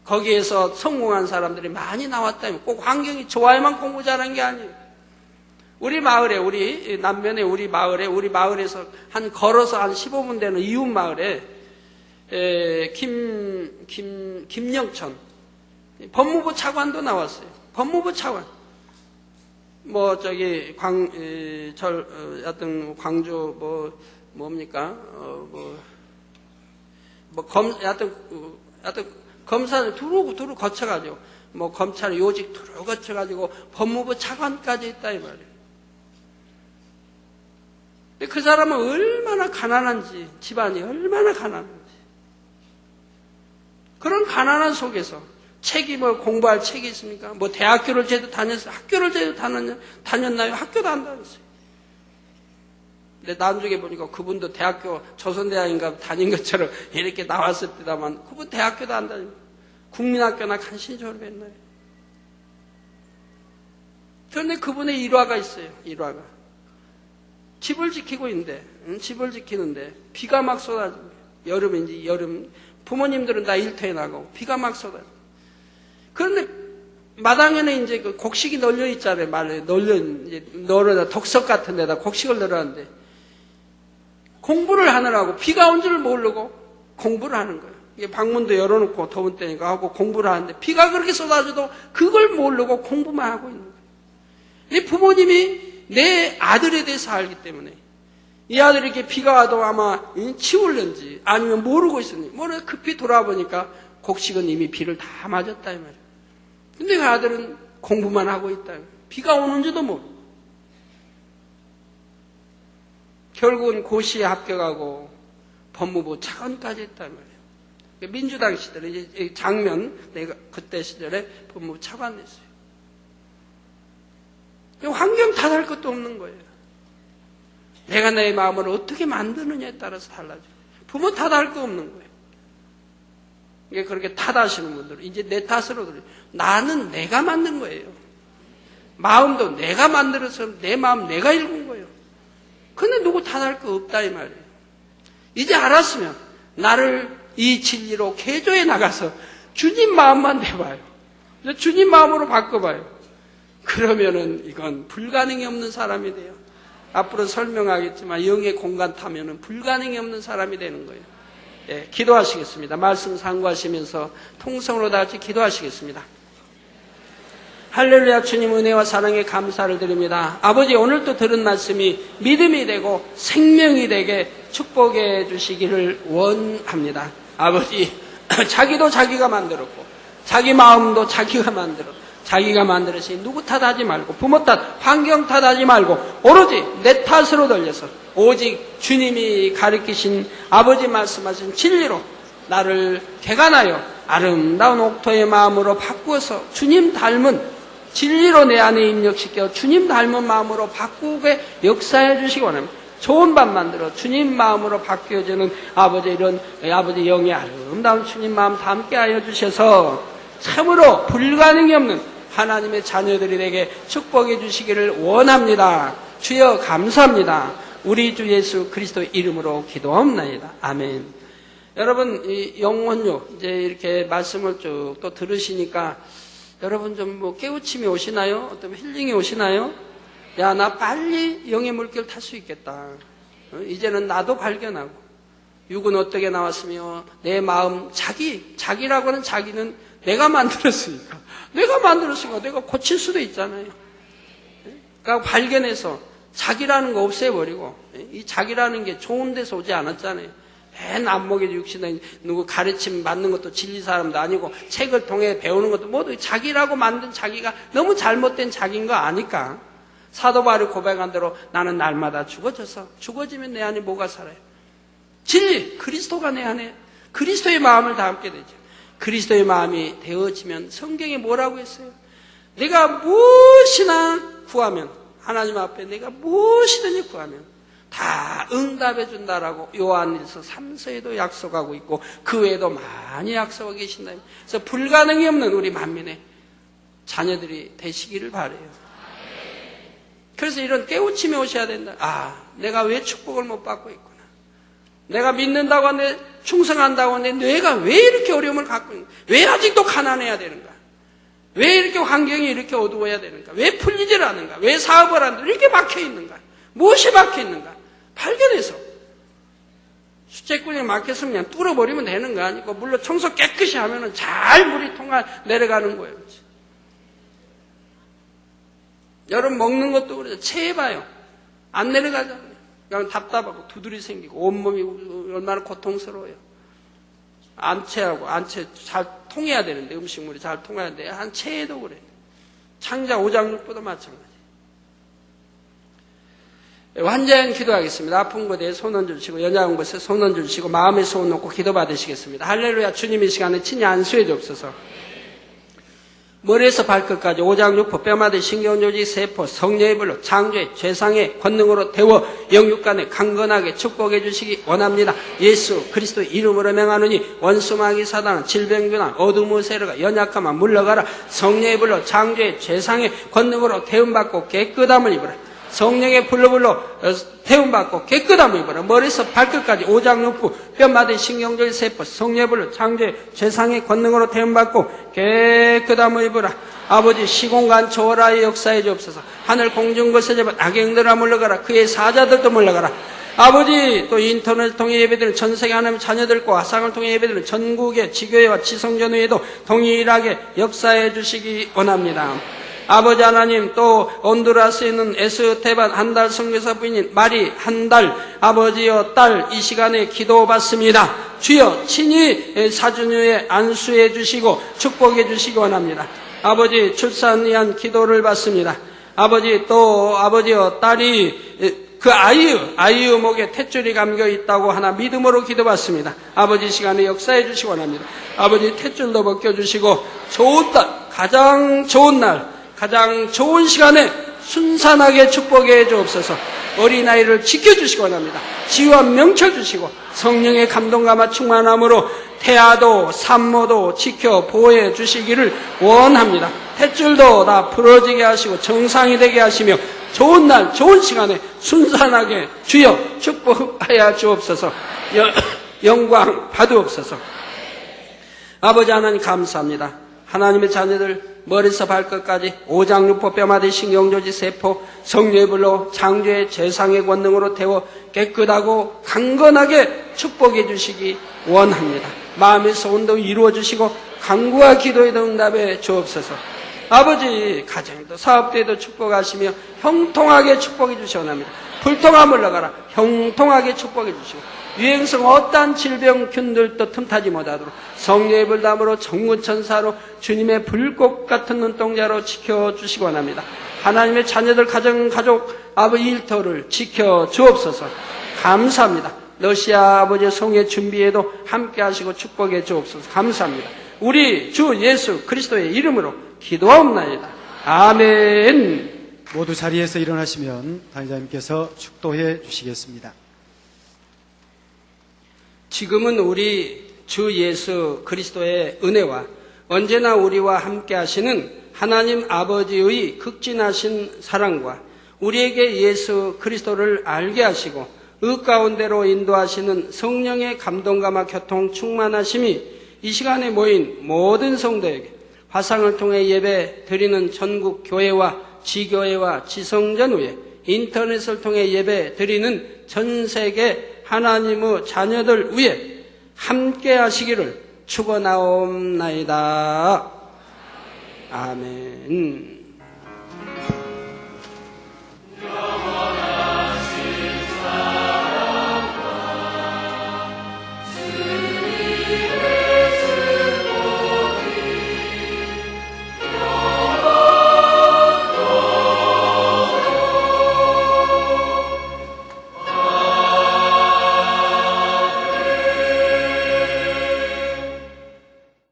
거기에서 성공한 사람들이 많이 나왔다면 꼭 환경이 좋아야만 공부 잘한 게 아니에요. 우리 마을에 우리 남면에 우리 마을에서 걸어서 한 15분 되는 이웃 마을에 김영천 법무부 차관도 나왔어요. 법무부 차관. 여튼 광주 여튼 검사를 두루 거쳐가지고 검찰 요직 두루 거쳐가지고 법무부 차관까지 했다 이 말이에요. 근데 그 사람은 얼마나 가난한지, 집안이 얼마나 가난한지. 그런 가난한 속에서 책이 뭐 공부할 책이 있습니까? 뭐 대학교를 제대로 다녔어요? 학교를 제대로 다녔나요? 학교도 안 다녔어요. 근데 나중에 보니까 그분도 대학교 조선대학인가 다닌 것처럼 이렇게 나왔을 때다만 그분 대학교도 안 다니고 국민학교나 간신히 졸업했나요? 그런데 그분의 일화가 있어요. 일화가. 집을 지키고 있는데, 집을 지키는데 비가 막 쏟아집니다. 여름인지 여름. 부모님들은 다 일터에 나가고 비가 막 쏟아집니다. 그런데 마당에는 이제 그 곡식이 널려 있잖아요. 말에 널어다 덕석 같은 데다 곡식을 널었는데 공부를 하느라고 비가 온 줄 모르고 공부를 하는 거예요. 이게 방문도 열어놓고 더운 때니까 하고 공부를 하는데 비가 그렇게 쏟아져도 그걸 모르고 공부만 하고 있는 거예요. 근데 부모님이 내 아들에 대해서 알기 때문에 이 아들이 이렇게 비가 와도 아마 치울는지 아니면 모르고 있었는지 모르고 급히 돌아보니까 곡식은 이미 비를 다 맞았다 이 말이에요. 근데 그 아들은 공부만 하고 있다. 비가 오는지도 모르고. 결국은 고시에 합격하고 법무부 차관까지 했다 이 말이에요. 민주당 시절에 이제 장면 내가 그때 시절에 법무부 차관 됐어요. 환경 탓할 것도 없는 거예요. 내가 내 마음을 어떻게 만드느냐에 따라서 달라져요. 부모 탓할 거 없는 거예요. 이게 그렇게 탓하시는 분들은 이제 내 탓으로 들어요. 나는 내가 만든 거예요. 마음도 내가 만들어서 내 마음 내가 읽은 거예요. 근데 누구 탓할 거 없다 이 말이에요. 이제 알았으면 나를 이 진리로 개조해 나가서 주님 마음만 내봐요. 주님 마음으로 바꿔봐요. 그러면은 이건 불가능이 없는 사람이 돼요. 앞으로 설명하겠지만 영의 공간 타면은 불가능이 없는 사람이 되는 거예요. 예, 기도하시겠습니다. 말씀 상고하시면서 통성으로 다 같이 기도하시겠습니다. 할렐루야. 주님 은혜와 사랑에 감사를 드립니다. 아버지, 오늘 또 들은 말씀이 믿음이 되고 생명이 되게 축복해 주시기를 원합니다. 아버지, 자기도 자기가 만들었고 자기 마음도 자기가 만들었고 자기가 만들으신 누구 탓하지 말고 부모 탓, 환경 탓하지 말고 오로지 내 탓으로 돌려서 오직 주님이 가르치신 아버지 말씀하신 진리로 나를 개간하여 아름다운 옥토의 마음으로 바꾸어서 주님 닮은 진리로 내 안에 입력시켜 주님 닮은 마음으로 바꾸게 역사해 주시기 원합니다. 좋은 밥 만들어 주님 마음으로 바뀌어지는 아버지 이런 아버지 영의 아름다운 주님 마음 담게 하여 주셔서 참으로 불가능이 없는 하나님의 자녀들이 되게 축복해 주시기를 원합니다. 주여 감사합니다. 우리 주 예수 그리스도 이름으로 기도합니다. 아멘. 여러분, 이 영혼요, 이제 이렇게 말씀을 쭉 또 들으시니까 여러분 좀 뭐 깨우침이 오시나요? 어떤 힐링이 오시나요? 야, 나 빨리 영의 물길 탈 수 있겠다. 이제는 나도 발견하고 육은 어떻게 나왔으며 내 마음 자기라고 하는 자기는 내가 만들었으니까 내가 고칠 수도 있잖아요. 그러니까 발견해서 자기라는 거 없애버리고 이 자기라는 게 좋은 데서 오지 않았잖아요. 맨 안목에 육신에 누구 가르침 받는 것도 진리 사람도 아니고 책을 통해 배우는 것도 모두 자기라고 만든 자기가 너무 잘못된 자기인 거 아니까 사도 바울이 고백한 대로 나는 날마다 죽어지면 내 안에 뭐가 살아요? 진리, 그리스도가 내 안에 그리스도의 마음을 담게 되죠. 그리스도의 마음이 되어지면 성경에 뭐라고 했어요? 내가 무엇이나 구하면 하나님 앞에 내가 무엇이든지 구하면 다 응답해 준다라고 요한일서 3서에도 약속하고 있고 그 외에도 많이 약속하고 계신다. 그래서 불가능이 없는 우리 만민의 자녀들이 되시기를 바라요. 그래서 이런 깨우침이 오셔야 된다. 아, 내가 왜 축복을 못 받고 있구나. 내가 믿는다고 하는데 충성한다고 하는데 내가 왜 이렇게 어려움을 갖고 있는가? 왜 아직도 가난해야 되는가? 왜 이렇게 환경이 이렇게 어두워야 되는가? 왜 풀리질 않는가? 왜 사업을 하는데 이렇게 막혀 있는가? 무엇이 막혀 있는가? 발견해서 수채꾼이 막혔으면 그냥 뚫어버리면 되는 거 아니고 물론 청소 깨끗이 하면은 잘 물이 내려가는 거예요. 그렇지? 여러분 먹는 것도 그래요. 체해봐요. 안 내려가잖아요. 그냥 답답하고 두드리 생기고 온몸이 얼마나 고통스러워요. 안체하고 안체 잘 통해야 되는데 음식물이 잘 통해야 되는데 한 체에도 그래요. 창자 5장 6보다 마찬가지. 완전 기도하겠습니다. 아픈 곳에 손 얹어주시고, 연약한 곳에 손 얹어주시고, 마음에 손 놓고 기도 받으시겠습니다. 할렐루야. 주님 이 시간에 친히 안수해 주옵소서. 머리에서 발끝까지 오장육부, 뼈마디, 신경조직, 세포, 성령의 불로, 창조의, 죄상의 권능으로 태워 영육간에 강건하게 축복해 주시기 원합니다. 예수 그리스도 이름으로 명하노니 원수 마귀 사단은 질병균한 어둠의 세력과 연약함만 물러가라. 성령의 불로, 창조의, 죄상의 권능으로 태움받고 깨끗함을 입으라. 성령의 불로 태움받고 깨끗함을 입어라. 머리에서 발끝까지 오장육부, 뼈마디, 신경절, 세포, 성령의 불로, 창조의, 죄상의 권능으로 태움받고 깨끗함을 입어라. 아버지 시공간 초월하여 역사해 주옵소서. 하늘 공중 것에 잡은 악행들아 물러가라. 그의 사자들도 물러가라. 아버지 또 인터넷을 통해 예배드리는 전세계 하나님의 자녀들과 화상을 통해 예배드리는 전국의 지교회와 지성전회에도 동일하게 역사해 주시기 원합니다. 아버지 하나님, 또 온두라스에 있는 에스테반 한 달 선교사 부인인 마리 한 달, 아버지여 딸 이 시간에 기도받습니다. 주여 친히 사준유에 안수해 주시고 축복해 주시기 원합니다. 아버지 출산 위한 기도를 받습니다. 아버지 또 아버지여 딸이 그 아이의 목에 탯줄이 감겨 있다고 하나 믿음으로 기도받습니다. 아버지 시간에 역사해 주시기 원합니다. 아버지 탯줄도 벗겨주시고 좋은 딸, 가장 좋은 날, 가장 좋은 시간에 순산하게 축복해 주옵소서. 어린아이를 지켜주시기 원합니다. 지혜와 명철 주시고 성령의 감동감화 충만함으로 태아도 산모도 지켜 보호해 주시기를 원합니다. 탯줄도 다 부러지게 하시고 정상이 되게 하시며 좋은 날 좋은 시간에 순산하게 주여 축복하여 주옵소서. 영광 받으옵소서. 아버지 하나님 감사합니다. 하나님의 자녀들 머리에서 발끝까지 오장육부, 뼈마디, 신경조직, 세포, 성령의 불로, 창조의, 죄상의 권능으로 태워 깨끗하고 강건하게 축복해 주시기 원합니다. 마음의 소원도 이루어 주시고 간구와 기도에도 응답해 주옵소서. 아버지 가정에도 사업대에도 축복하시며 형통하게 축복해 주시기 원합니다. 불통함 물러가라. 형통하게 축복해 주시고 유행성 어떠한 질병균들도 틈타지 못하도록 성령의 불담으로 정문천사로 주님의 불꽃 같은 눈동자로 지켜주시기 원합니다. 하나님의 자녀들 가족 아버지 일터를 지켜주옵소서. 감사합니다. 러시아 아버지의 송해 준비에도 함께 하시고 축복해 주옵소서. 감사합니다. 우리 주 예수 그리스도의 이름으로 기도하옵나이다. 아멘. 모두 자리에서 일어나시면 단장님께서 축도해 주시겠습니다. 지금은 우리 주 예수 그리스도의 은혜와 언제나 우리와 함께 하시는 하나님 아버지의 극진하신 사랑과 우리에게 예수 그리스도를 알게 하시고 의 가운데로 인도하시는 성령의 감동감화 교통 충만하심이 이 시간에 모인 모든 성도에게 화상을 통해 예배 드리는 전국 교회와 지교회와 지성전후에 인터넷을 통해 예배 드리는 전 세계 하나님의 자녀들 위에 함께 하시기를 축원하옵나이다. 아멘.